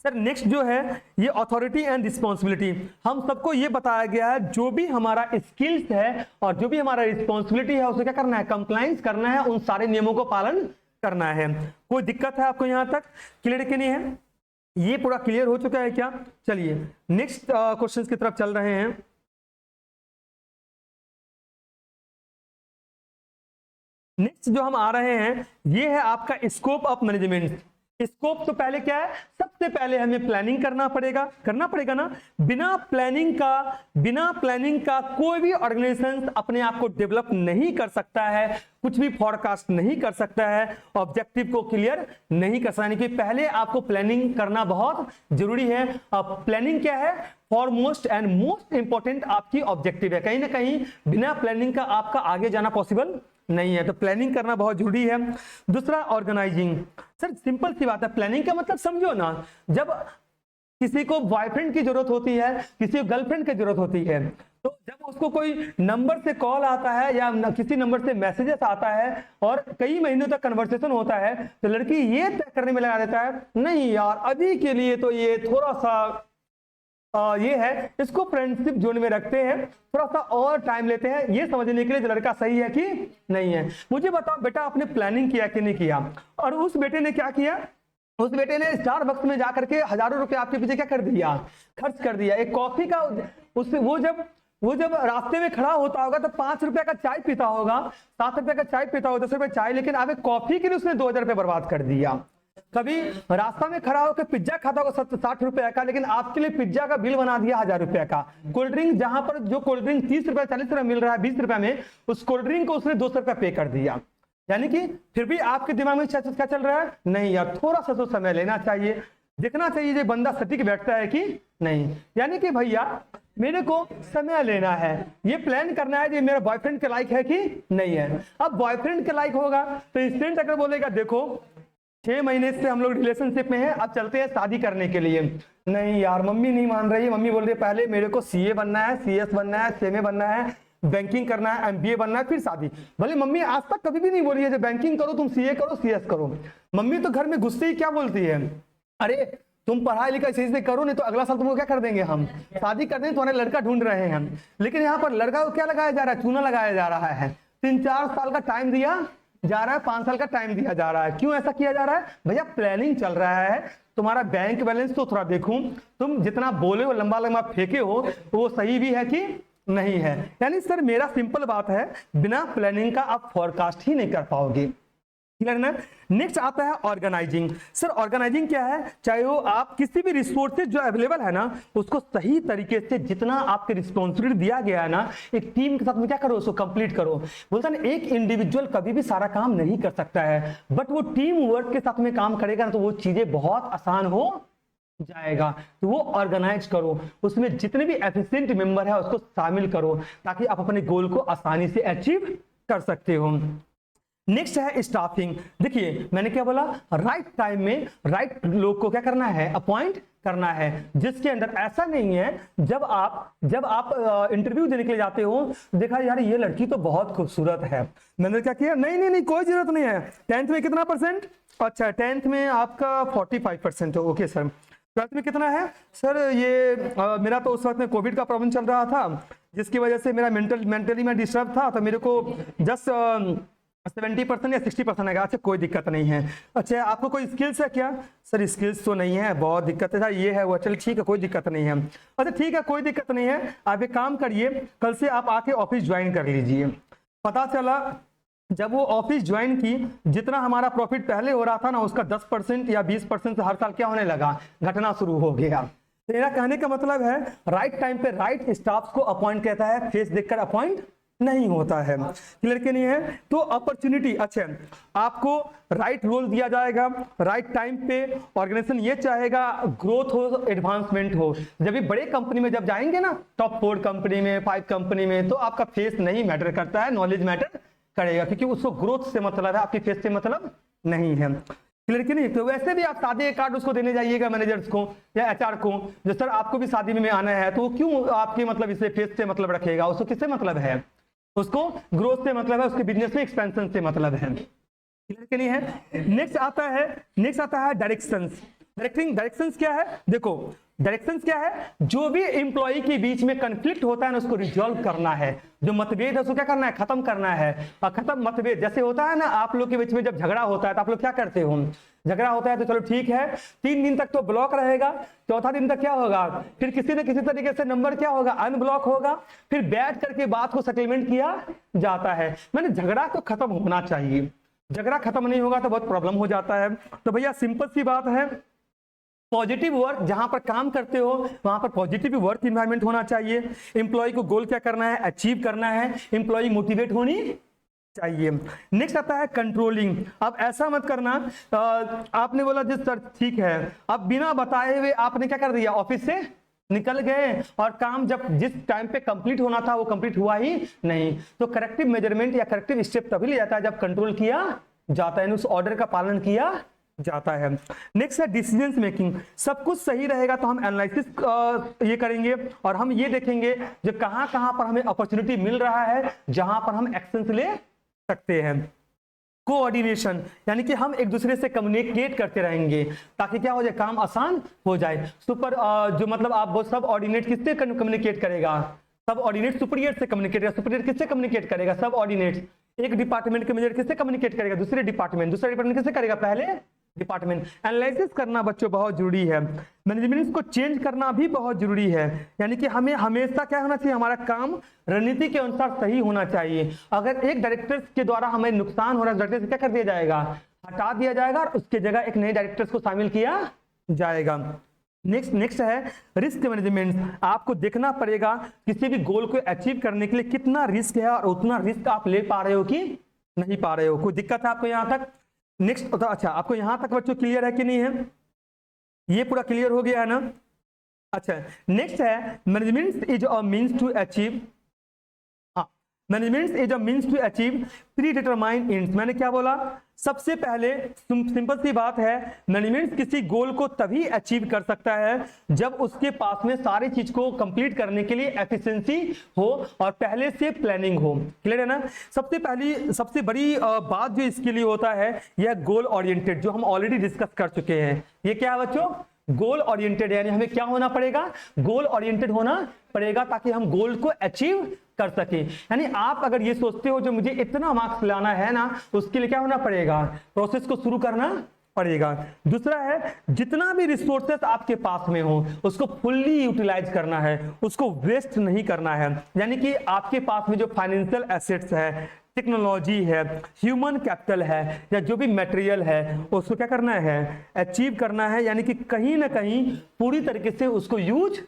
सर नेक्स्ट जो है ये अथॉरिटी एंड रिस्पॉन्सिबिलिटी। हम सबको ये बताया गया है जो भी हमारा स्किल्स है और जो भी हमारा रिस्पॉन्सिबिलिटी है उसे क्या करना है, कंप्लायंस करना है, उन सारे नियमों को पालन करना है। कोई दिक्कत है आपको यहां तक, क्लियर कि नहीं है, ये पूरा क्लियर हो चुका है क्या। चलिए नेक्स्ट क्वेश्चन की तरफ चल रहे हैं। नेक्स्ट जो हम आ रहे हैं ये है आपका स्कोप ऑफ मैनेजमेंट। स्कोप तो पहले क्या है, सबसे पहले हमें प्लानिंग करना पड़ेगा ना। बिना प्लानिंग का कोई भी ऑर्गेनाइजेशन अपने आप को डेवलप नहीं कर सकता है, कुछ भी फॉरकास्ट नहीं कर सकता है, ऑब्जेक्टिव को क्लियर नहीं कर सकता। यानी कि पहले आपको प्लानिंग करना बहुत जरूरी है। अब प्लानिंग क्या है, फॉरमोस्ट एंड मोस्ट इंपॉर्टेंट आपकी ऑब्जेक्टिव है। कहीं ना कहीं बिना प्लानिंग का आपका आगे जाना पॉसिबल नहीं है, तो प्लानिंग करना बहुत जरूरी है। दूसरा ऑर्गेनाइजिंग। सर सिंपल सी बात है, प्लानिंग का मतलब समझो ना, जब किसी को बॉयफ्रेंड की जरूरत होती है, किसी को गर्लफ्रेंड की जरूरत होती है, तो जब उसको कोई नंबर से कॉल आता है या किसी नंबर से मैसेजेस आता है और कई महीनों तक कन्वर्सेशन होता है, तो लड़की ये तय करने में लगा देता है, नहीं यार अभी के लिए तो ये थोड़ा सा ये है, इसको फ्रेंडशिप जोन में रखते हैं, थोड़ा सा और टाइम लेते हैं ये समझने के लिए लड़का सही है कि नहीं है। मुझे बताओ बेटा आपने प्लानिंग किया कि नहीं किया, और उस बेटे ने क्या किया, उस बेटे ने स्टारबक्स में जाकर के हजारों रुपए आपके पीछे क्या कर दिया, खर्च कर दिया। एक कॉफी का वो जब रास्ते में खड़ा होता होगा तो 5 रुपए का चाय पीता होगा, 7 रुपए का चाय पीता होगा, 10 रुपए चाय, लेकिन अब एक कॉफी के लिए उसने 2000 रुपए बर्बाद कर दिया। कभी रास्ता में खड़ा होकर पिज्जा खाता होगा 60 रुपए का, लेकिन आपके लिए पिज्जा का बिल बना दिया 1000 रुपए का। कोल्ड ड्रिंक, जहां पर जो कोल्ड ड्रिंक 30 रुपए 40 रुपए मिल रहा है 20 रुपए में, उस कोल्ड ड्रिंक को उसने 200 रुपए पे कर दिया। यानी कि फिर भी आपके दिमाग में क्या चल रहा है, नहीं यार थोड़ा सा तो समय लेना चाहिए, देखना चाहिए ये बंदा सटीक बैठता है कि नहीं। यानी कि भैया मेरे को समय लेना है, ये प्लान करना है कि मेरा बॉयफ्रेंड के लायक है कि नहीं है। अब बॉयफ्रेंड के लायक होगा तो स्टूडेंट अगर बोलेगा देखो 6 महीने से हम लोग रिलेशनशिप में हैं, अब चलते हैं शादी करने के लिए, नहीं यार मम्मी नहीं मान रही, मम्मी बोल रही है पहले मेरे को सीए बनना है, सीएस बनना है, सीएमए बनना है, बैंकिंग करना है, एमबीए बनना है, फिर शादी। भले मम्मी आज तक कभी भी नहीं बोली है जो बैंकिंग करो, तुम सीए करो, सीएस करो। मम्मी तो घर में गुस्से ही क्या बोलती है, अरे तुम पढ़ाई लिखाई सही से करो, नहीं तो अगला साल तुमको क्या कर देंगे, हम शादी कर देंगे, तुम्हारे लड़का ढूंढ रहे हैं हम। लेकिन यहाँ पर लड़का को क्या लगाया जा रहा है, चूना लगाया जा रहा है। 3-4 साल का टाइम दिया जा रहा है, 5 साल का टाइम दिया जा रहा है। क्यों ऐसा किया जा रहा है, भैया प्लानिंग चल रहा है। तुम्हारा बैंक बैलेंस तो थोड़ा देखूं, तुम जितना बोले हो लंबा लंबा फेंके हो वो सही भी है कि नहीं है। यानी सर मेरा सिंपल बात है, बिना प्लानिंग का आप फोरकास्ट ही नहीं कर पाओगे, क्लियर ना। नेक्स्ट आता है ऑर्गेनाइजिंग। सर ऑर्गेनाइजिंग क्या है, चाहे वो आप किसी भी रिसोर्सेज जो अवेलेबल है ना उसको सही तरीके से, जितना आपके रिस्पॉन्सिबिलिटी दिया गया है ना, एक टीम के साथ में क्या करो, उसको कंप्लीट करो। बोलता ना एक इंडिविजुअल कभी भी सारा काम नहीं कर सकता है, बट वो टीम वर्क के साथ में काम करेगा ना तो वो चीजें बहुत आसान हो जाएगा। तो वो ऑर्गेनाइज करो, उसमें जितने भी एफिशिएंट मेंबर है उसको शामिल करो, ताकि आप अपने गोल को आसानी से अचीव कर सकते हो। नेक्स्ट है स्टाफिंग। देखिए मैंने क्या बोला, राइट टाइम में राइट लोग को क्या करना है, अपॉइंट करना है, जिसके अंदर ऐसा नहीं है जब आप इंटरव्यू देने के लिए जाते हो, देखा यार ये लड़की तो बहुत खूबसूरत है, मैंने क्या किया, नहीं कोई जरूरत नहीं है। 10th में कितना परसेंट, अच्छा 10th में आपका 45% है, ओके सर। 12th में कितना है सर, ये मेरा तो उस वक्त में कोविड का प्रॉब्लम चल रहा था, जिसकी वजह से मेरा मेंटली मैं डिस्टर्ब था, तो मेरे को जस्ट 70% या 60% है। अच्छा कोई दिक्कत नहीं है। अच्छा आपको कोई स्किल्स है क्या, सर स्किल्स तो नहीं है, बहुत दिक्कत है, ये है वो, चल ठीक है कोई दिक्कत नहीं है। अच्छा ठीक है कोई दिक्कत नहीं है, आप एक काम करिए कल से आप आके ऑफिस ज्वाइन कर लीजिए। पता चला जब वो ऑफिस ज्वाइन की, जितना हमारा प्रॉफिट पहले हो रहा था ना उसका 10% या 20% हर साल क्या होने लगा, घटना शुरू हो गया। मेरा कहने का मतलब है राइट टाइम पे राइट स्टाफ को अपॉइंट कहता है, फेस देखकर अपॉइंट नहीं होता है, क्लियर के नहीं है। तो अपॉर्चुनिटी, अच्छा आपको राइट रोल दिया जाएगा, राइट टाइम पे ऑर्गेनाइजेशन ये चाहेगा ग्रोथ हो, एडवांसमेंट हो। जब भी बड़े कंपनी में जब जाएंगे ना, टॉप 4 कंपनी में, 5 कंपनी में, तो आपका फेस नहीं मैटर करता है, नॉलेज मैटर करेगा, क्योंकि उसको ग्रोथ से मतलब है, आपकी फेस से मतलब नहीं है, क्लियर कि नहीं। तो वैसे भी आप शादी कार्ड उसको देने जाइएगा मैनेजर्स को या एचआर को, जो सर आपको भी शादी में आना है, तो वो क्यों आपके मतलब इसे फेस से मतलब रखेगा, उसको किससे मतलब है, उसको ग्रोथ से मतलब है, उसके बिजनेस में एक्सपेंशन से मतलब है, क्लियर कि नहीं है। नेक्स्ट आता है डायरेक्शंस। डायरेक्शंस क्या है, देखो डायरेक्शंस क्या है, जो भी एम्प्लॉय के बीच में कंफ्लिक्ट होता है ना उसको रिजॉल्व करना है, जो मतभेद है उसको क्या करना है, खत्म करना है। और खत्म मतभेद जैसे होता है ना, आप लोग के बीच में जब झगड़ा होता है तो आप लोग क्या करते हो, झगड़ा होता है तो चलो ठीक है 3 दिन तक तो ब्लॉक रहेगा, चौथा दिन तक क्या होगा, फिर किसी न किसी तरीके से नंबर क्या होगा, अनब्लॉक होगा, फिर बैठ करके बात को सेटलमेंट किया जाता है। मैंने झगड़ा तो खत्म होना चाहिए, झगड़ा खत्म नहीं होगा तो बहुत प्रॉब्लम हो जाता है। तो भैया सिंपल सी बात है, पॉजिटिव वर्क, जहां पर काम करते हो वहां पर पॉजिटिव वर्क इन्वायरमेंट होना चाहिए। एम्प्लॉय को गोल क्या करना है, अचीव करना है, एम्प्लॉय मोटिवेट होनी चाहिए। नेक्स्ट आता है कंट्रोलिंग। अब ऐसा मत करना, आपने बोला जी सर ठीक है, अब बिना बताए हुए आपने क्या कर दिया, ऑफिस से निकल गए और काम जब जिस टाइम पे कंप्लीट होना था वो कंप्लीट हुआ ही नहीं। तो करेक्टिव मेजरमेंट या करेक्टिव स्टेप तभी ले जाता है जब कंट्रोल किया जाता है, उस ऑर्डर का पालन किया जाता है। नेक्स्ट है डिसीजन मेकिंग। सब कुछ सही रहेगा तो हम एनालिसिस ये करेंगे और हम ये देखेंगे जो कहां पर हमें अपॉर्चुनिटी मिल रहा है, जहां पर हम एक्शन ले सकते हैं। कोऑर्डिनेशन, यानी कि हम एक दूसरे से कम्युनिकेट करते रहेंगे ताकि क्या हो जाए, काम आसान हो जाए। सुपर जो मतलब आप सब ऑर्डिनेट किससे कम्युनिकेट करेगा, सब ऑर्डिनेट सुपीरियर से कम्युनिकेट करेगा, सुपीरियर किससे कम्युनिकेट करेगा, सब ऑर्डिनेट। एक डिपार्टमेंट के मैनेजर किससे कम्युनिकेट करेगा? दूसरा डिपार्टमेंट किससे करेगा? पहले डिपार्टमेंट। एनालिसिस करना बच्चों बहुत जरूरी है, मैनेजमेंट को चेंज करना भी बहुत जरूरी है। यानी कि हमें हमेशा क्या होना चाहिए? हमारा काम रणनीति के अनुसार सही होना चाहिए। अगर एक डायरेक्टर के द्वारा हमें नुकसान हो रहा है, डायरेक्टर से क्या कर दिया जाएगा? हटा दिया जाएगा और उसके जगह एक नए डायरेक्टर्स को शामिल किया जाएगा। नेक्स्ट है रिस्क मैनेजमेंट। आपको देखना पड़ेगा किसी भी गोल को अचीव करने के लिए कितना रिस्क है और उतना रिस्क आप ले पा रहे हो कि नहीं पा रहे हो। कोई दिक्कत है आपको यहां तक? नेक्स्ट, अच्छा आपको यहां तक बच्चों क्लियर है कि नहीं है? ये पूरा क्लियर हो गया है ना? अच्छा, नेक्स्ट है management is a means to achieve, management is a means to achieve predetermined ends. मैंने क्या बोला? सबसे पहले सिंपल सी बात है, मैनेजमेंट किसी गोल को तभी अचीव कर सकता है जब उसके पास में सारी चीज को कंप्लीट करने के लिए एफिशिएंसी हो और पहले से प्लानिंग हो। क्लियर है ना? सबसे बड़ी बात जो इसके लिए होता है यह गोल ओरिएंटेड, जो हम ऑलरेडी डिस्कस कर चुके हैं। ये क्या है बच्चों? Goal oriented. यानी हमें क्या होना पड़ेगा? गोल ओरिएंटेड होना पड़ेगा ताकि हम गोल को अचीव कर सके। यानी आप अगर ये सोचते हो जो मुझे इतना मार्क्स लाना है ना, उसके लिए क्या होना पड़ेगा? प्रोसेस को शुरू करना पड़ेगा। दूसरा है जितना भी रिसोर्सेस आपके पास में हो उसको फुल्ली यूटिलाइज करना है, उसको वेस्ट नहीं करना है। यानी कि आपके पास में जो फाइनेंशियल एसेट्स है, टेक्नोलॉजी है, ह्यूमन कैपिटल है या जो भी मटेरियल है, उसको क्या करना है? अचीव करना है। यानी कि कहीं ना कहीं पूरी तरीके से उसको यूज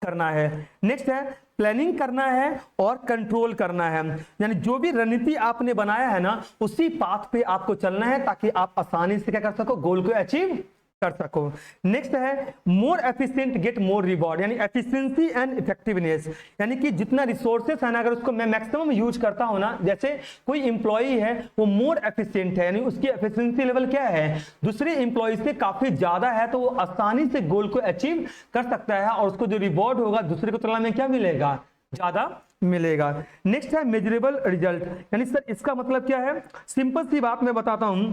करना है। नेक्स्ट है प्लानिंग करना है और कंट्रोल करना है। यानी जो भी रणनीति आपने बनाया है ना, उसी पाथ पे आपको चलना है ताकि आप आसानी से क्या कर सको? गोल को अचीव कर सको। नेक्स्ट है more efficient get more reward. यानी एफिशिएंसी एंड इफेक्टिवनेस। यानी कि जितना रिसोर्सेस है ना, अगर उसको मैं मैक्सिमम यूज करता हूं ना, जैसे कोई इंप्लॉई है वो मोर एफिशिएंट है, यानी उसकी एफिशिएंसी लेवल क्या है? दूसरे इंप्लॉई से काफी ज्यादा है, तो वो आसानी से गोल को अचीव कर सकता है और उसको जो रिवॉर्ड होगा दूसरे को तुलना में क्या मिलेगा? ज्यादा मिलेगा। नेक्स्ट है मेजरेबल रिजल्ट। यानी सर इसका मतलब क्या है? सिंपल सी बात मैं बताता हूं,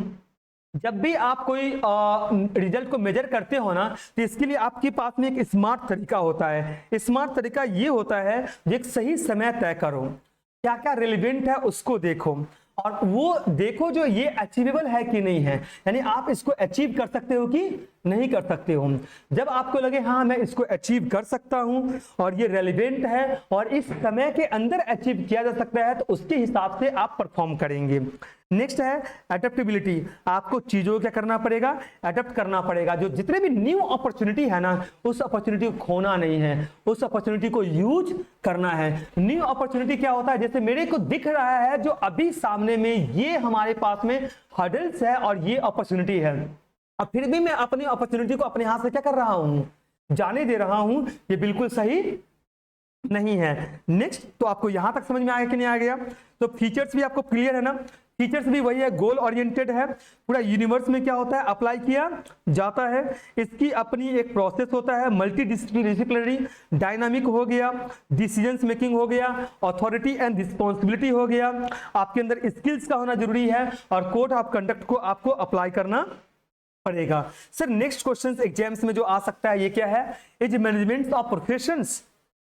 जब भी आप कोई रिजल्ट को मेजर करते हो ना, तो इसके लिए आपके पास में एक स्मार्ट तरीका होता है। स्मार्ट तरीका ये होता है एक सही समय तय करो, क्या क्या रिलेवेंट है उसको देखो और वो देखो जो ये अचीवेबल है कि नहीं है। यानी आप इसको अचीव कर सकते हो कि नहीं कर सकते हो। जब आपको लगे हाँ मैं इसको अचीव कर सकता हूं और ये रेलिवेंट है और इस समय के अंदर अचीव किया जा सकता है, तो उसके हिसाब से आप परफॉर्म करेंगे। नेक्स्ट है एडेप्टेबिलिटी। आपको चीजों को क्या करना पड़ेगा? एडेप्ट करना पड़ेगा। जो जितने भी न्यू अपॉर्चुनिटी है ना, उस अपॉर्चुनिटी को खोना नहीं है, उस अपॉर्चुनिटी को यूज करना है। न्यू अपॉर्चुनिटी क्या होता है? जैसे मेरे को दिख रहा है जो अभी सामने में ये हमारे पास में हर्डल्स है और ये अपॉर्चुनिटी है, अब फिर भी मैं अपनी अपॉर्चुनिटी को अपने हाथ से क्या कर रहा हूं? जाने दे रहा हूं। ये बिल्कुल सही नहीं है। नेक्स्ट, तो आपको यहां तक समझ में आया कि नहीं आ गया? तो फीचर्स भी आपको क्लियर है ना? फीचर्स भी वही है, गोल ओरिएंटेड है, पूरा यूनिवर्स में क्या होता है? अप्लाई किया जाता है। इसकी अपनी एक प्रोसेस होता है, मल्टी डिसिप्लिनरी, डायनामिक हो गया, डिसीजंस मेकिंग हो गया, अथॉरिटी एंड रिस्पॉन्सिबिलिटी हो गया, आपके अंदर स्किल्स का होना जरूरी है और कोड ऑफ कंडक्ट को आपको अप्लाई करना पड़ेगा। सर नेक्स्ट क्वेश्चन एग्जाम्स में जो आ सकता है ये क्या है? Is management of professions.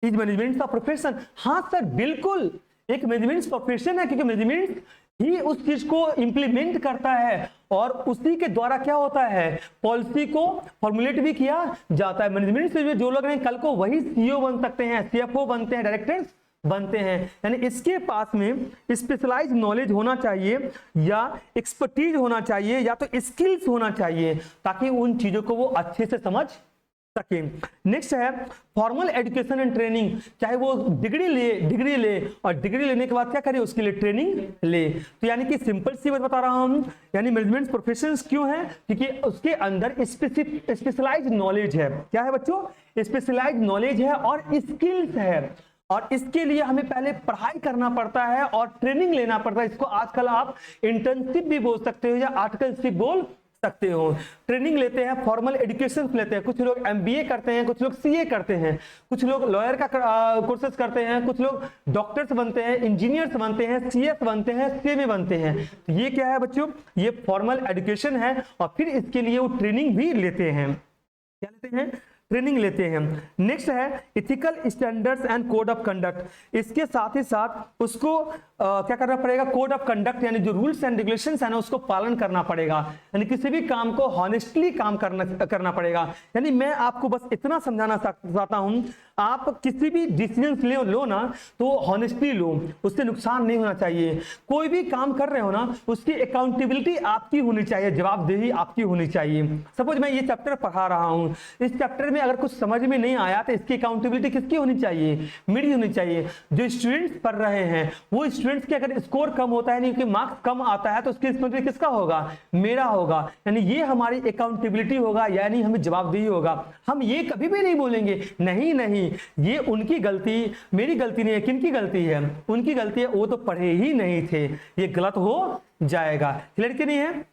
Is management of profession. हाँ सर बिल्कुल, एक मैनेजमेंट प्रोफेशन है, क्योंकि मैनेजमेंट ही उस चीज को इंप्लीमेंट करता है और उसी के द्वारा क्या होता है? पॉलिसी को फॉर्मुलेट भी किया जाता है। मैनेजमेंट से जो लोग हैं कल को वही सीईओ बन सकते हैं, सीएफओ बनते हैं, डायरेक्टर्स बनते हैं। यानी इसके पास में स्पेशलाइज नॉलेज होना चाहिए या एक्सपर्टीज होना चाहिए या तो स्किल्स होना चाहिए ताकि उन चीजों को वो अच्छे से समझ सके। नेक्स्ट है फॉर्मल एजुकेशन एंड ट्रेनिंग। चाहे वो डिग्री ले और डिग्री लेने के बाद क्या करे? उसके लिए ट्रेनिंग ले। तो यानी कि सिंपल सी बात बता रहा हूं, यानी मैनेजमेंट प्रोफेशंस क्यों है? क्योंकि उसके अंदर स्पेशलाइज्ड नॉलेज है। क्या है बच्चों? स्पेशलाइज्ड नॉलेज है और स्किल्स है और इसके लिए हमें पहले पढ़ाई करना पड़ता है और ट्रेनिंग लेना पड़ता है। इसको आजकल आप इंटर्नशिप भी बोल सकते हो या आर्टिकलशिप बोल सकते हो। ट्रेनिंग लेते हैं, फॉर्मल एजुकेशन लेते हैं, कुछ लोग एमबीए करते हैं, कुछ लोग सीए करते हैं, कुछ लोग लॉयर का कोर्सेज करते हैं, कुछ लोग डॉक्टर्स बनते हैं, इंजीनियर्स बनते हैं, सीएस बनते हैं, सीएमए बनते हैं। तो ये क्या है बच्चों? ये फॉर्मल एजुकेशन है और फिर इसके लिए वो ट्रेनिंग भी लेते हैं। क्या लेते हैं? ट्रेनिंग लेते हैं। नेक्स्ट है ethical standards and code of conduct. इसके साथ ही साथ उसको क्या करना पड़ेगा, कोड ऑफ कंडक्ट यानी जो रूल्स एंड रेगुलेशंस है ना उसको पालन करना पड़ेगा, यानी किसी भी काम को हॉनेस्टली काम करना पड़ेगा। यानी मैं आपको बस इतना समझाना चाहता हूं, आप किसी भी डिसीजन लो ना तो हॉनेस्टली लो, उससे नुकसान नहीं होना चाहिए। कोई भी काम कर रहे हो ना उसकी अकाउंटेबिलिटी आपकी होनी चाहिए, जवाबदेही आपकी होनी चाहिए। सपोज मैं ये चैप्टर पढ़ा रहा हूं, इस चैप्टर में अगर कुछ समझ में नहीं आया तो इसकी अकाउंटेबिलिटी किसकी होनी चाहिए, मेरी होनी चाहिए। जो स्टूडेंट्स पढ़ रहे हैं वो स्टूडेंट्स के अगर स्कोर कम होता है, नहीं कि मार्क्स कम आता है, तो उसकी रिस्पॉन्सिबिलिटी किसका होगा, मेरा होगा। यानी ये हमारी अकाउंटेबिलिटी होगा, यानी हमें जवाबदेही होगा। हम ये कभी भी नहीं बोलेंगे नहीं नहीं ये उनकी गलती मेरी गलती नहीं है, किनकी गलती है, उनकी गलती है, वो तो पढ़े ही नहीं थे, ये गलत हो जाएगा। क्लियर कि नहीं है।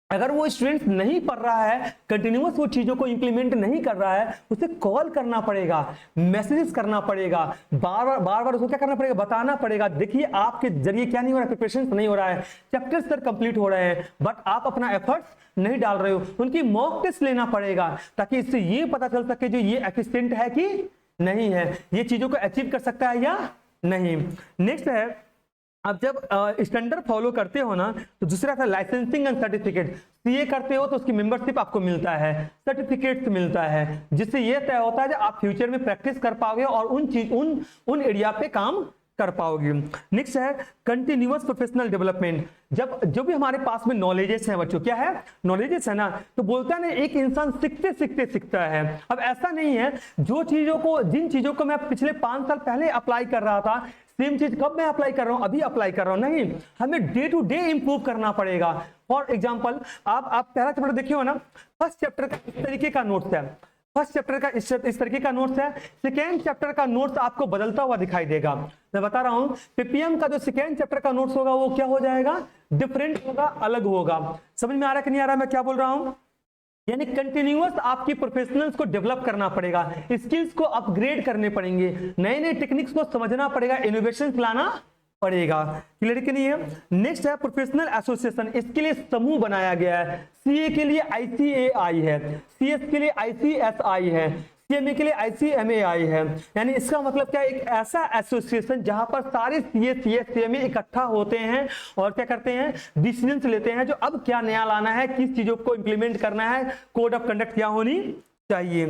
अगर वो स्टूडेंट नहीं पढ़ रहा है, कंटिन्यूअस वो चीजों को इंप्लीमेंट नहीं कर रहा है, उसे कॉल करना पड़ेगा, मैसेजेस करना पड़ेगा, बार बार उसको क्या करना पड़ेगा, बताना पड़ेगा। देखिए आपके जरिए क्या नहीं हो रहा है, प्रिपरेशन नहीं हो रहा है, चैप्टर्स सर कंप्लीट हो रहे हैं बट आप अपना एफर्ट्स नहीं डाल रहे हो। उनकी मॉक टेस्ट लेना पड़ेगा ताकि इससे ये पता चल सके जो ये एफिशिएंट है कि नहीं है, ये चीजों को अचीव कर सकता है या नहीं। नेक्स्ट है, अब जब स्टैंडर्ड फॉलो करते हो ना तो दूसरा था लाइसेंसिंग एंड सर्टिफिकेट। सीए करते हो तो उसकी मेंबरशिप आपको मिलता है, सर्टिफिकेट मिलता है, जिससे ये तय होता है कि आप फ्यूचर में प्रैक्टिस कर पाओगे और उन एरिया पे काम कर पाओगे। नेक्स्ट है कंटिन्यूअस प्रोफेशनल डेवलपमेंट। जब जो भी हमारे पास में नॉलेजेस है बच्चों, क्या है नॉलेजेस है ना, तो बोलता है ना एक इंसान सीखते सीखते सीखता है। अब ऐसा नहीं है जिन चीजों को मैं पिछले 5 साल पहले अप्लाई कर रहा था, सेम चीज कब मैं अप्लाई कर रहा हूं, अभी अप्लाई कर रहा हूं, नहीं, हमें डे टू डे इंप्रूव करना पड़ेगा। फॉर एग्जांपल आप पहला चैप्टर देखिए हो ना, फर्स्ट चैप्टर का इस तरीके का नोट्स है, फर्स्ट चैप्टर का इस तरीके का नोट्स है, सेकेंड चैप्टर का नोट्स आपको बदलता हुआ दिखाई देगा। मैं बता रहा हूं पीपीएम का जो सेकेंड चैप्टर का नोट्स होगा वो क्या हो जाएगा, डिफरेंट होगा, अलग होगा। समझ में आ रहा है कि नहीं आ रहा है मैं क्या बोल रहा हूं। यानी कंटिन्यूअस आपकी प्रोफेशनल्स को डेवलप करना पड़ेगा, स्किल्स को अपग्रेड करने पड़ेंगे, नए नए टेक्निक्स को समझना पड़ेगा, इनोवेशन लाना पड़ेगा। क्लियर कि नहीं है। नेक्स्ट है प्रोफेशनल एसोसिएशन, इसके लिए समूह बनाया गया है। सीए के लिए आईसीएआई है, सीएस के लिए आईसीएसआई है, सीएमए के लिए आईसीएमएआई है। यानी इसका मतलब क्या है, एक ऐसा एसोसिएशन जहां पर सारे सीए सीएमए इकट्ठा होते हैं और क्या करते हैं, डिसीजंस लेते हैं जो अब क्या नया लाना है, किस चीजों को इंप्लीमेंट करना है, कोड ऑफ कंडक्ट क्या होनी चाहिए।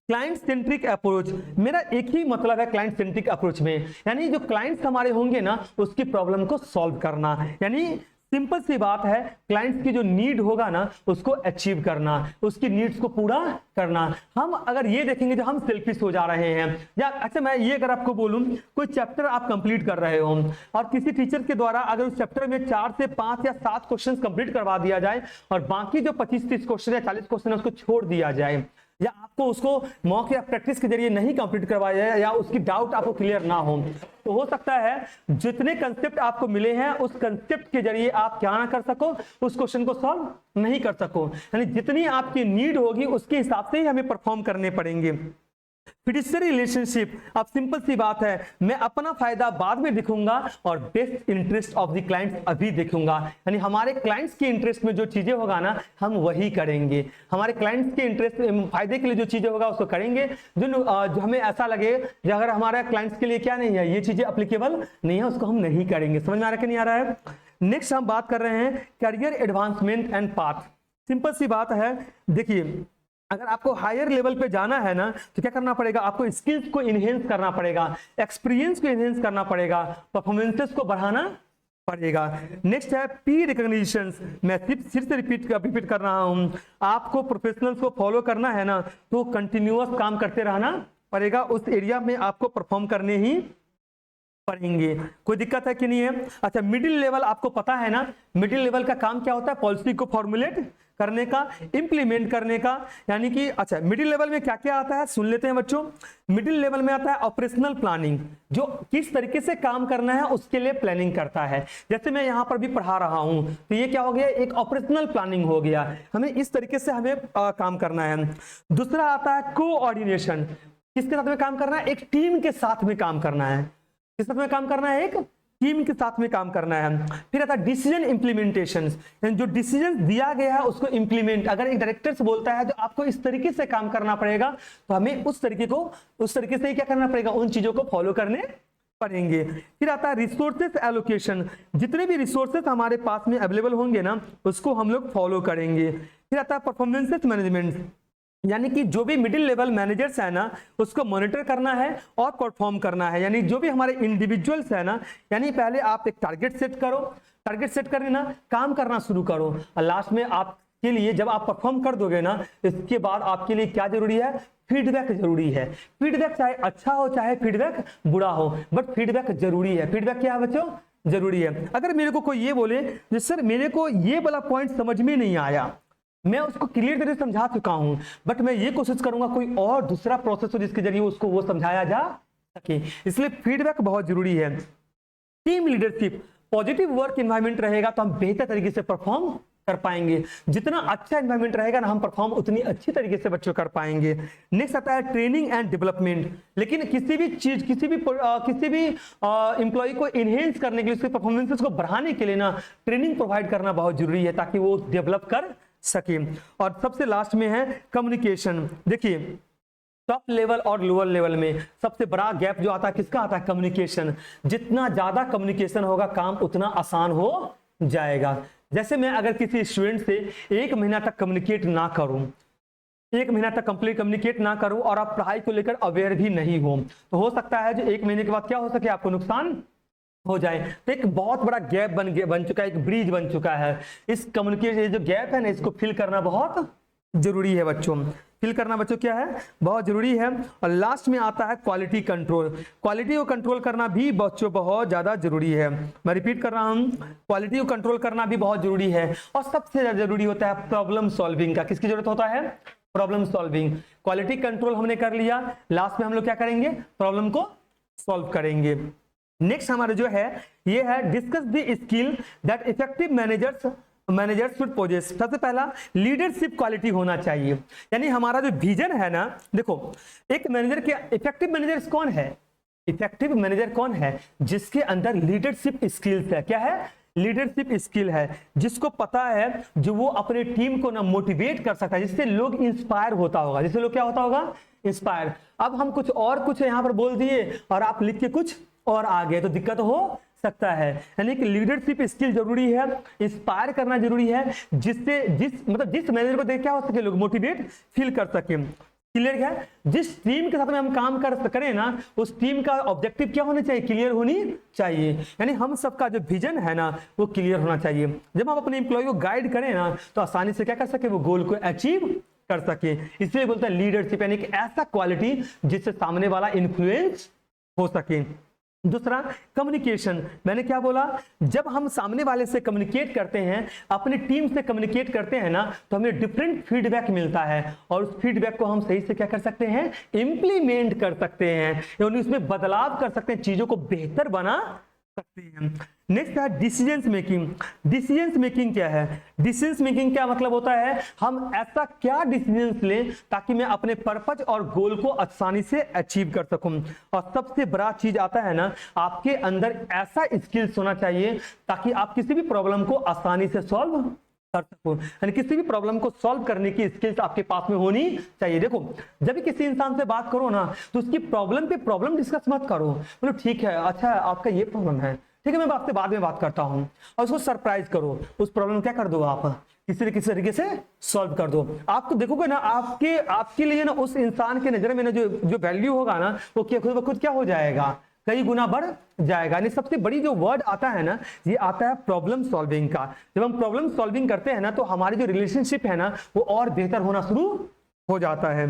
क्लाइंट सेंट्रिक अप्रोच, मेरा एक ही मतलब है क्लाइंट सेंट्रिक अप्रोच में, यानी जो क्लाइंट्स हमारे होंगे ना उसकी प्रॉब्लम को सॉल्व करना। यानी सिंपल सी बात है, क्लाइंट्स की जो नीड होगा ना उसको अचीव करना, उसकी नीड्स को पूरा करना। हम अगर ये देखेंगे जो हम सेल्फिश हो जा रहे हैं, या अच्छा मैं ये अगर आपको बोलूं कोई चैप्टर आप कंप्लीट कर रहे हो और किसी टीचर के द्वारा अगर उस चैप्टर में 4 से 5 या 7 क्वेश्चन कंप्लीट करवा दिया जाए और बाकी जो 25-30 क्वेश्चन या 40 क्वेश्चन है उसको छोड़ दिया जाए, या आपको उसको मॉक या प्रैक्टिस के जरिए नहीं कंप्लीट करवाया जाए, या उसकी डाउट आपको क्लियर ना हो, तो हो सकता है जितने कंसेप्ट आपको मिले हैं उस कंसेप्ट के जरिए आप क्या ना कर सको, उस क्वेश्चन को सॉल्व नहीं कर सको। यानी जितनी आपकी नीड होगी उसके हिसाब से ही हमें परफॉर्म करने पड़ेंगे। फिड्यूशियरी रिलेशनशिप, अब सिंपल सी बात है, मैं अपना फायदा बाद में देखूंगा और best interest of the client अभी देखूंगा। यानी हमारे क्लाइंट्स के इंटरेस्ट में जो चीजें होगा ना हम वही करेंगे, हमारे क्लाइंट्स के इंटरेस्ट फायदे के लिए जो चीजें होगा उसको करेंगे, जो हमें ऐसा लगे कि अगर हमारे क्लाइंट्स के लिए क्या नहीं है, ये चीजें अप्लीकेबल नहीं है, उसको हम नहीं करेंगे। समझ में आ रहा है कि नहीं आ रहा है। नेक्स्ट हम बात कर रहे हैं career advancement and path. Simple सी बात है, देखिए अगर आपको हायर लेवल पे जाना है ना तो क्या करना पड़ेगा, आपको स्किल्स को इनहेंस करना पड़ेगा, एक्सपीरियंस को इनहेंस करना पड़ेगा, परफॉर्मेंसेस को बढ़ाना पड़ेगा। नेक्स्ट है पी रिकॉग्निशन, मैं फिर से रिपीट कर रहा हूं, आपको प्रोफेशनल्स को फॉलो करना है ना तो कंटिन्यूअस काम करते रहना पड़ेगा, उस एरिया में आपको परफॉर्म करने ही पढ़ेंगे। कोई दिक्कत है कि नहीं है। अच्छा मिडिल लेवल आपको पता है ना, मिडिल लेवल का काम क्या होता है, पॉलिसी को फॉर्मुलेट करने का, इंप्लीमेंट करने का। यानी कि अच्छा मिडिल लेवल में क्या क्या आता है सुन लेते हैं बच्चों। मिडिल लेवल में आता है ऑपरेशनल प्लानिंग, जो किस तरीके से काम करना है उसके लिए प्लानिंग करता है। जैसे मैं यहाँ पर भी पढ़ा रहा हूं तो ये क्या हो गया, एक ऑपरेशनल प्लानिंग हो गया, हमें इस तरीके से हमें काम करना है। दूसरा आता है कोऑर्डिनेशन, किसके साथ में काम करना है, एक टीम के साथ में काम करना है। किस साथ में काम करना है, एक टीम के साथ में काम करना है। फिर आता है डिसीजन इम्प्लीमेंटेशन, जो डिसीजन दिया गया है उसको इम्प्लीमेंट, अगर एक डायरेक्टर से बोलता है तो आपको इस तरीके से काम करना पड़ेगा, तो हमें उस तरीके से क्या करना पड़ेगा, उन चीजों को फॉलो करने पड़ेंगे। फिर आता है रिसोर्सेस एलोकेशन, जितने भी रिसोर्सेस हमारे पास में अवेलेबल होंगे ना उसको हम लोग फॉलो करेंगे। फिर आता है परफॉर्मेंसेस मैनेजमेंट, यानी कि जो भी मिडिल लेवल मैनेजर्स है ना उसको मॉनिटर करना है और परफॉर्म करना है, यानी जो भी हमारे इंडिविजुअल्स है ना, यानी पहले आप एक टारगेट सेट करो, टारगेट सेट करके ना काम करना शुरू करो, और लास्ट में आपके लिए जब आप परफॉर्म कर दोगे ना इसके बाद आपके लिए क्या जरूरी है, फीडबैक जरूरी है। फीडबैक चाहे अच्छा हो चाहे फीडबैक बुरा हो, बट फीडबैक जरूरी है। फीडबैक क्या है बच्चों, जरूरी है। अगर मेरे को कोई ये बोले सर मेरे को ये वाला पॉइंट समझ में नहीं आया, मैं उसको क्लियर तरीके से समझा चुका हूं, बट मैं ये कोशिश करूंगा कोई और दूसरा प्रोसेस हो जिसके जरिए उसको वो समझाया जा सके, इसलिए फीडबैक बहुत जरूरी है। Team leadership, positive work environment रहेगा तो हम बेहतर तरीके से परफॉर्म कर पाएंगे, जितना अच्छा एनवायरनमेंट रहेगा ना हम परफॉर्म उतनी अच्छी तरीके से बच्चों कर पाएंगे। नेक्स्ट आता है ट्रेनिंग एंड डेवलपमेंट, लेकिन किसी भी चीज किसी भी एम्प्लॉय को इनहेंस करने के लिए, उसके परफॉर्मेंसेस को बढ़ाने के लिए ना ट्रेनिंग प्रोवाइड करना बहुत जरूरी है ताकि वो डेवलप कर सके। और सबसे लास्ट में है कम्युनिकेशन। देखिए टॉप लेवल और लोअर लेवल में सबसे बड़ा गैप जो आता है किसका आता है, कम्युनिकेशन। जितना ज्यादा कम्युनिकेशन होगा काम उतना आसान हो जाएगा। जैसे मैं अगर किसी स्टूडेंट से 1 महीना तक कम्युनिकेट ना करूं, 1 महीना तक कंप्लीट कम्युनिकेट ना करूं और आप पढ़ाई को लेकर अवेयर भी नहीं हो, तो हो सकता है जो 1 महीने के बाद क्या हो सके, आपको नुकसान हो जाए। तो एक बहुत बड़ा गैप बन चुका है, एक ब्रिज बन चुका है। इस कम्युनिकेशन जो गैप है ना इसको फिल करना बहुत जरूरी है बच्चों, फिल करना बच्चों क्या है, बहुत जरूरी है। और लास्ट में आता है क्वालिटी कंट्रोल। क्वालिटी को कंट्रोल करना भी बच्चों बहुत ज्यादा जरूरी है। मैं रिपीट कर रहा हूं, क्वालिटी को कंट्रोल करना भी बहुत जरूरी है। और सबसे ज्यादा जरूरी होता है प्रॉब्लम सॉल्विंग का। किसकी जरूरत होता है, प्रॉब्लम सॉल्विंग। क्वालिटी कंट्रोल हमने कर लिया, लास्ट में हम लोग क्या करेंगे, प्रॉब्लम को सॉल्व करेंगे। नेक्स्ट हमारा जो है ये है discuss the skill that effective managers should possess. सबसे पहला लीडरशिप क्वालिटी होना चाहिए, यानी हमारा जो विजन है ना, देखो एक मैनेजर के इफेक्टिव मैनेजर्स कौन है, इफेक्टिव मैनेजर कौन है, जिसके अंदर लीडरशिप स्किल्स है। क्या है, लीडरशिप स्किल है, जिसको पता है जो वो अपने टीम को ना मोटिवेट कर सकता है, जिससे लोग इंस्पायर होता होगा, जिससे लोग क्या होता होगा, इंस्पायर। अब हम कुछ यहाँ पर बोल दिए और आप लिख के कुछ और आ गए तो दिक्कत हो सकता है। यानी कि लीडरशिप स्किल जरूरी है, इंस्पायर करना जरूरी है, जिस मैनेजर को देख क्या हो सके लोग मोटिवेट फील कर सके। क्लियर है, जिस टीम के साथ में हम काम करें ना उस टीम का ऑब्जेक्टिव क्या होना चाहिए, क्लियर होनी चाहिए। यानी हम सबका जो विजन है ना वो क्लियर होना चाहिए। जब हम अपने एम्प्लॉय को गाइड करें ना तो आसानी से क्या कर सके, वो गोल को अचीव कर सके। इसलिए बोलते हैं लीडरशिप, यानी कि ऐसा क्वालिटी जिससे सामने वाला इन्फ्लुएंस हो सके। दूसरा कम्युनिकेशन, मैंने क्या बोला, जब हम सामने वाले से कम्युनिकेट करते हैं, अपनी टीम से कम्युनिकेट करते हैं ना तो हमें डिफरेंट फीडबैक मिलता है और उस फीडबैक को हम सही से क्या कर सकते हैं, इंप्लीमेंट कर सकते हैं, यानी उसमें बदलाव कर सकते हैं, चीजों को बेहतर बना सकते हैं। नेक्स्ट है डिसीजन मेकिंग। डिसीजन मेकिंग क्या है, डिसीजन मेकिंग क्या मतलब होता है, हम ऐसा क्या डिसीजन लें ताकि मैं अपने पर्पज और गोल को आसानी से अचीव कर सकूं। और सबसे बड़ा चीज आता है ना, आपके अंदर ऐसा स्किल्स होना चाहिए ताकि आप किसी भी प्रॉब्लम को आसानी से सॉल्व कर सको, यानी किसी भी प्रॉब्लम को सॉल्व करने की स्किल्स आपके पास में होनी चाहिए। देखो जब भी किसी इंसान से बात करो ना तो उसकी प्रॉब्लम पे प्रॉब्लम डिस्कस मत करो, बोलो ठीक है अच्छा आपका ये प्रॉब्लम है, ठीक है मैं आपसे बाद में बात करता हूं, और उसको सरप्राइज करो, उस प्रॉब्लम क्या कर दो, आप किसी न किसी तरीके से सॉल्व कर दो। आपको देखोगे ना आपके लिए ना उस इंसान के नजर में ना जो वैल्यू होगा ना वो खुद क्या हो जाएगा, कई गुना बढ़ जाएगा। यानी सबसे बड़ी जो वर्ड आता है ना ये आता है प्रॉब्लम सॉल्विंग का। जब हम प्रॉब्लम सॉल्विंग करते हैं ना तो हमारी जो रिलेशनशिप है ना वो और बेहतर होना शुरू हो जाता है।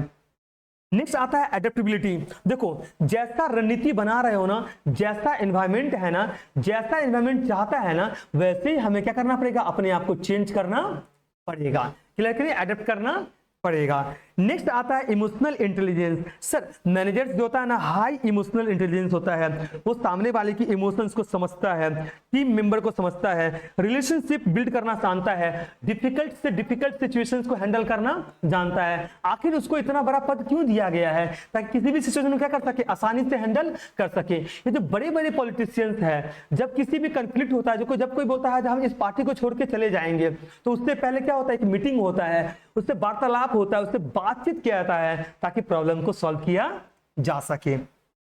नेक्स्ट आता है एडेप्टेबिलिटी। देखो जैसा रणनीति बना रहे हो ना, जैसा एनवायरनमेंट है ना, जैसा एनवायरनमेंट चाहता है ना वैसे ही हमें क्या करना पड़ेगा, अपने आप को चेंज करना पड़ेगा। क्लियर करिए, एडेप्ट करना पड़ेगा। नेक्स्ट आता है इमोशनल इंटेलिजेंस। सर मैनेजर जो होता है ना, हाई इमोशनल इंटेलिजेंस होता है, वो सामने वाले की इमोशंस को समझता है, टीम मेंबर को समझता है, रिलेशनशिप बिल्ड करना जानता है, डिफिकल्ट से डिफिकल्ट सिचुएशंस को हैंडल करना जानता है। आखिर उसको इतना बड़ा पद क्यों दिया गया है? ताकि किसी भी सिचुएशन में क्या कर सके, आसानी से हैंडल कर सके। ये जो बड़े बड़े पॉलिटिशियंस हैं, जब किसी भी कंफ्लिक्ट होता है, जब कोई बोलता है हम इस पार्टी को छोड़ के चले जाएंगे, तो उससे पहले क्या होता है, एक मीटिंग होता है, उससे वार्तालाप होता है, उससे बातचीत किया जाता है ताकि प्रॉब्लम को सॉल्व किया जा सके।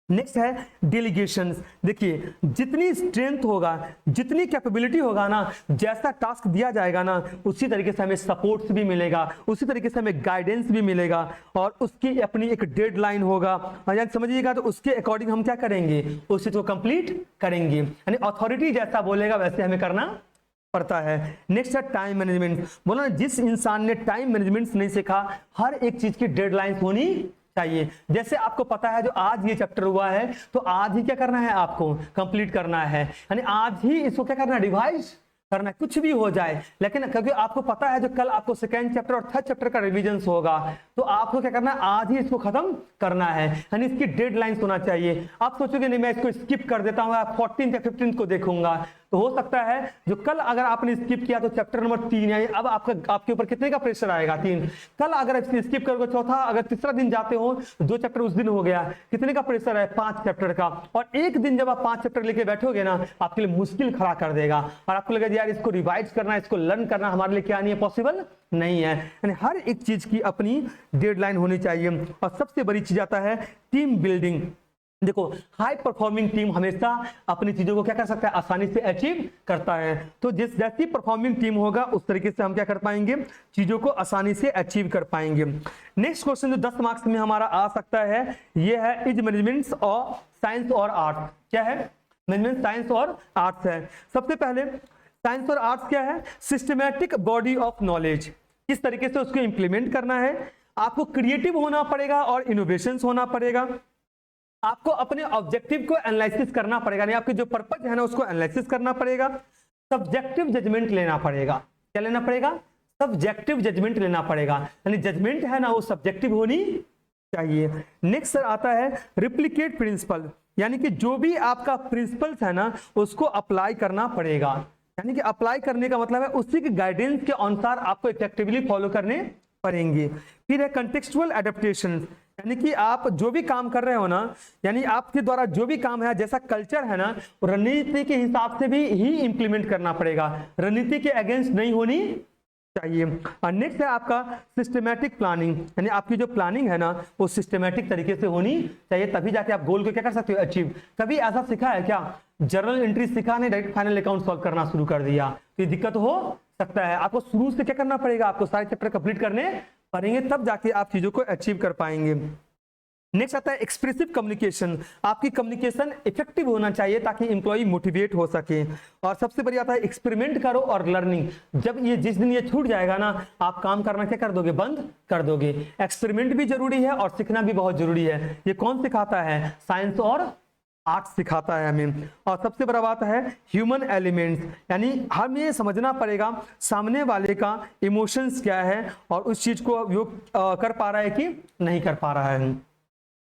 नेक्स्ट है डेलीगेशन। देखिए जितनी स्ट्रेंथ होगा, जितनी कैपेबिलिटी होगा ना, जैसा टास्क दिया जाएगा ना, उसी तरीके से हमें सपोर्ट्स भी मिलेगा, उसी तरीके से हमें गाइडेंस भी मिलेगा, और उसकी अपनी एक डेडलाइन होगा, यानी समझिएगा, तो उसके अकॉर्डिंग हम क्या करेंगे, उस चीज को कंप्लीट करेंगे। यानी अथॉरिटी जैसा बोलेगा वैसे हमें करना पड़ता है। नेक्स्ट है टाइम मैनेजमेंट। बोला ना, जिस इंसान ने टाइम मैनेजमेंट नहीं सीखा, हर एक चीज की डेडलाइन होनी चाहिए। जैसे आपको पता है जो आज ये चैप्टर हुआ है, तो आज ही क्या करना है, आपको कंप्लीट करना है, यानी आज ही इसको क्या करना है, रिवाइज करना है, कुछ भी हो जाए। लेकिन क्योंकि आपको पता है जो कल आपको सेकेंड चैप्टर और थर्ड चैप्टर का रिवीजन होगा, तो आपको क्या करना है, आज ही इसको खत्म करना है, यानी इसकी डेडलाइन होना चाहिए। आप सोचोगे नहीं मैं इसको स्किप कर देता हूँ, 14 या 15 को देखूंगा, तो हो सकता है जो कल अगर आपने स्किप किया तो चैप्टर नंबर 3 है, अब आपके ऊपर कितने का प्रेशर आएगा, 3। कल अगर स्किप करोगे चौथा, अगर तीसरा दिन जाते हो, 2 चैप्टर उस दिन हो गया, कितने का प्रेशर है, 5 चैप्टर का। और एक दिन जब आप 5 चैप्टर लेके बैठोगे ना, आपके लिए मुश्किल खड़ा कर देगा, और आपको लगेगा यार इसको रिवाइज करना, इसको लर्न करना हमारे लिए क्या नहीं है, पॉसिबल नहीं है। यानी हर एक चीज की अपनी डेडलाइन होनी चाहिए। और सबसे बड़ी चीज आता है टीम बिल्डिंग। देखो हाई परफॉर्मिंग टीम हमेशा अपनी चीजों को क्या कर सकता है, आसानी से अचीव करता है। तो जैसी परफॉर्मिंग टीम होगा उस तरीके से हम क्या कर पाएंगे, चीजों को आसानी से अचीव कर पाएंगे। नेक्स्ट क्वेश्चन जो 10 मार्क्स में हमारा आ सकता है, ये है इज मैनेजमेंट और साइंस और आर्ट्स। क्या है, मैनेजमेंट साइंस और आर्ट्स है। सबसे पहले साइंस और आर्ट्स क्या है, सिस्टमैटिक बॉडी ऑफ नॉलेज, किस तरीके से उसको इंप्लीमेंट करना है। आपको क्रिएटिव होना पड़ेगा और इनोवेशंस होना पड़ेगा। आपको अपने ऑब्जेक्टिव को एनालिसिस करना पड़ेगा, नहीं आपके जो पर्पज है ना उसको एनालिसिस करना पड़ेगा। सब्जेक्टिव जजमेंट लेना पड़ेगा। क्या लेना पड़ेगा, सब्जेक्टिव जजमेंट लेना पड़ेगा, यानी जजमेंट है ना वो सब्जेक्टिव होनी चाहिए। नेक्स्ट सर आता है रिप्लिकेट प्रिंसिपल, यानी कि जो भी आपका प्रिंसिपल्स है ना उसको अप्लाई करना पड़ेगा। यानी कि अप्लाई करने का मतलब है उसी के गाइडेंस के अनुसार आपको इफेक्टिवली फॉलो करने पड़ेंगे। फिर है कंटेक्सचुअल एडेप्टेशन, यानी कि आप जो भी काम कर रहे हो ना, यानी आपके द्वारा जो भी काम है, जैसा कल्चर है ना, रणनीति के हिसाब से भी ही इंप्लीमेंट करना पड़ेगा, रणनीति के अगेंस्ट नहीं होनी चाहिए। और नेक्स्ट है आपका सिस्टमैटिक प्लानिंग, यानी आपकी जो प्लानिंग है ना वो सिस्टमैटिक तरीके से होनी चाहिए, तभी जाके आप गोल को क्या कर सकते हो, अचीव। कभी ऐसा सीखा है क्या, जर्नल एंट्री सीखा नहीं, डायरेक्ट फाइनल अकाउंट सॉल्व करना शुरू कर दिया, तो ये दिक्कत हो सकता है। आपको शुरू से क्या करना पड़ेगा, आपको सारे चैप्टर कंप्लीट करने पड़ेंगे, तब जाके आप चीजों को अचीव कर पाएंगे। नेक्स्ट आता है एक्सप्रेसिव कम्युनिकेशन, आपकी कम्युनिकेशन इफेक्टिव होना चाहिए ताकि एम्प्लॉय मोटिवेट हो सके। और सबसे बड़ी आता है एक्सपेरिमेंट करो और लर्निंग, जब ये जिस दिन ये छूट जाएगा ना, आप काम करना क्या कर दोगे, बंद कर दोगे। एक्सपेरिमेंट भी जरूरी है और सीखना भी बहुत जरूरी है। ये कौन सिखाता है, साइंस और आर्ट्स सिखाता है हमें। और सबसे बड़ा बात है ह्यूमन एलिमेंट्स, यानी हमें समझना पड़ेगा सामने वाले का इमोशंस क्या है और उस चीज को उपयोग कर पा रहा है कि नहीं कर पा रहा है।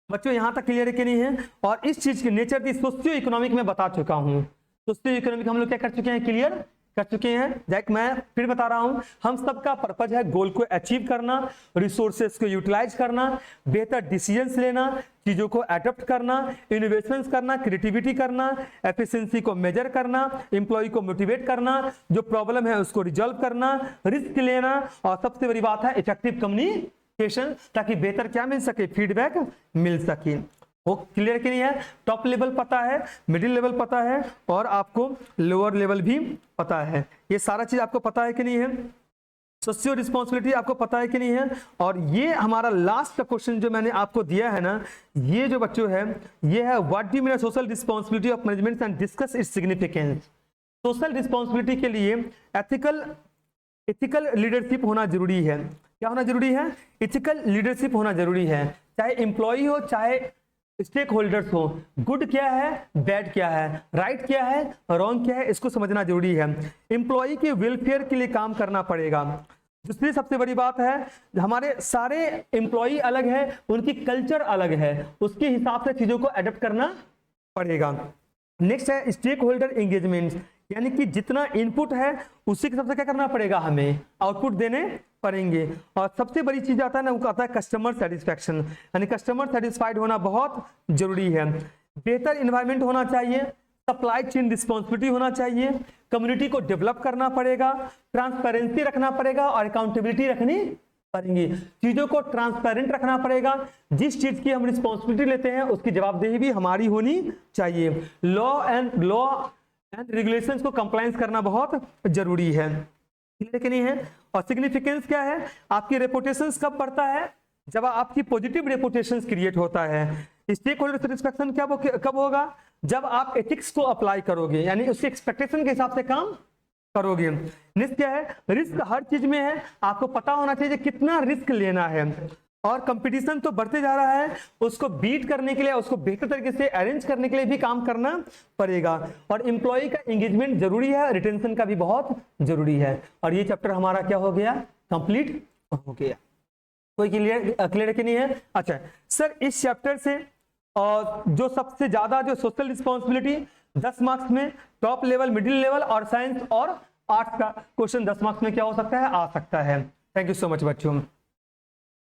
बच्चों यहाँ तक क्लियर है कि नहीं है। और इस चीज के नेचर की सोशियो इकोनॉमिक में बता चुका हूँ, सोशियो इकोनॉमिक हम लोग क्या कर चुके हैं, क्लियर कर चुके हैं। लाइक मैं फिर बता रहा हूं, हम सबका पर्पज है गोल को अचीव करना, रिसोर्सेस को यूटिलाइज करना, बेहतर डिसीजंस लेना, चीजों को एडप्ट करना, इनोवेशंस करना, क्रिएटिविटी करना, एफिशिएंसी को मेजर करना, एम्प्लॉय को मोटिवेट करना, जो प्रॉब्लम है उसको रिजॉल्व करना, रिस्क लेना, और सबसे बड़ी बात है इफेक्टिव कम्युनिकेशन, ताकि बेहतर क्या मिल सके, फीडबैक मिल सके। वो क्लियर कि नहीं है। टॉप लेवल पता है, मिडिल लेवल पता है और आपको लोअर लेवल भी पता है। ये सारा चीज आपको पता है कि नहीं है। सोशियो रिस्पॉन्सिबिलिटी आपको पता है कि नहीं है। और ये हमारा लास्ट का क्वेश्चन जो मैंने आपको दिया है ना, ये जो बच्चों है, ये है what do you mean social responsibility of management and discuss its significance. Social responsibility के लिए एथिकल लीडरशिप होना जरूरी है। क्या होना जरूरी है, एथिकल लीडरशिप होना जरूरी है। चाहे एम्प्लॉय हो चाहे स्टेक होल्डर्स हो, गुड क्या है, बैड क्या है, राइट क्या है, रॉन्ग क्या है, इसको समझना जरूरी है। एम्प्लॉय के वेलफेयर के लिए काम करना पड़ेगा। दूसरी सबसे बड़ी बात है, हमारे सारे एम्प्लॉई अलग है, उनकी कल्चर अलग है, उसके हिसाब से चीजों को एडप्ट करना पड़ेगा। नेक्स्ट है स्टेक होल्डर एंगेजमेंट, यानी कि जितना इनपुट है उसी के हिसाब से क्या करना पड़ेगा, हमें आउटपुट देने पड़ेंगे। और सबसे बड़ी चीज आता है ना, वो आता है कस्टमर सेटिस्फैक्शन, यानी कस्टमर सेटिस्फाइड होना बहुत जरूरी है। बेहतर इन्वायरमेंट होना चाहिए, सप्लाई चेन रिस्पॉन्सिबिलिटी होना चाहिए, कम्युनिटी को डेवलप करना पड़ेगा, ट्रांसपेरेंसी रखना पड़ेगा और अकाउंटेबिलिटी रखनी पड़ेंगी। चीजों को ट्रांसपेरेंट रखना पड़ेगा, जिस चीज की हम रिस्पॉन्सिबिलिटी लेते हैं उसकी जवाबदेही भी हमारी होनी चाहिए। लॉ एंड रेगुलेशंस को कंप्लायंस करना बहुत जरूरी है, क्लियर कि नहीं है। और सिग्निफिकेंस क्या है, आपकी रेपुटेशन कब बढ़ता है, जब आपकी पॉजिटिव रेपुटेशन क्रिएट होता है। स्टेक होल्डर सेटिस्फैक्शन कब होगा, जब आप एथिक्स को अप्लाई करोगे, यानी उसके एक्सपेक्टेशन के हिसाब से काम करोगे। रिस्क क्या है, रिस्क हर चीज में है, आपको पता होना चाहिए कितना रिस्क लेना है। और कंपटीशन तो बढ़ते जा रहा है, उसको बीट करने के लिए, उसको बेहतर तरीके से अरेंज करने के लिए भी काम करना पड़ेगा। और एम्प्लॉय का एंगेजमेंट जरूरी है, रिटेंशन का भी बहुत जरूरी है। और ये चैप्टर हमारा क्या हो गया, कंप्लीट हो गया। कोई क्लियर कि नहीं है। अच्छा सर, इस चैप्टर से और जो सबसे ज्यादा जो सोशल रिस्पॉन्सिबिलिटी 10 मार्क्स में टॉप लेवल, मिडिल लेवल और साइंस और आर्ट्स का क्वेश्चन 10 मार्क्स में क्या हो सकता है, आ सकता है। थैंक यू सो मच बच्चों।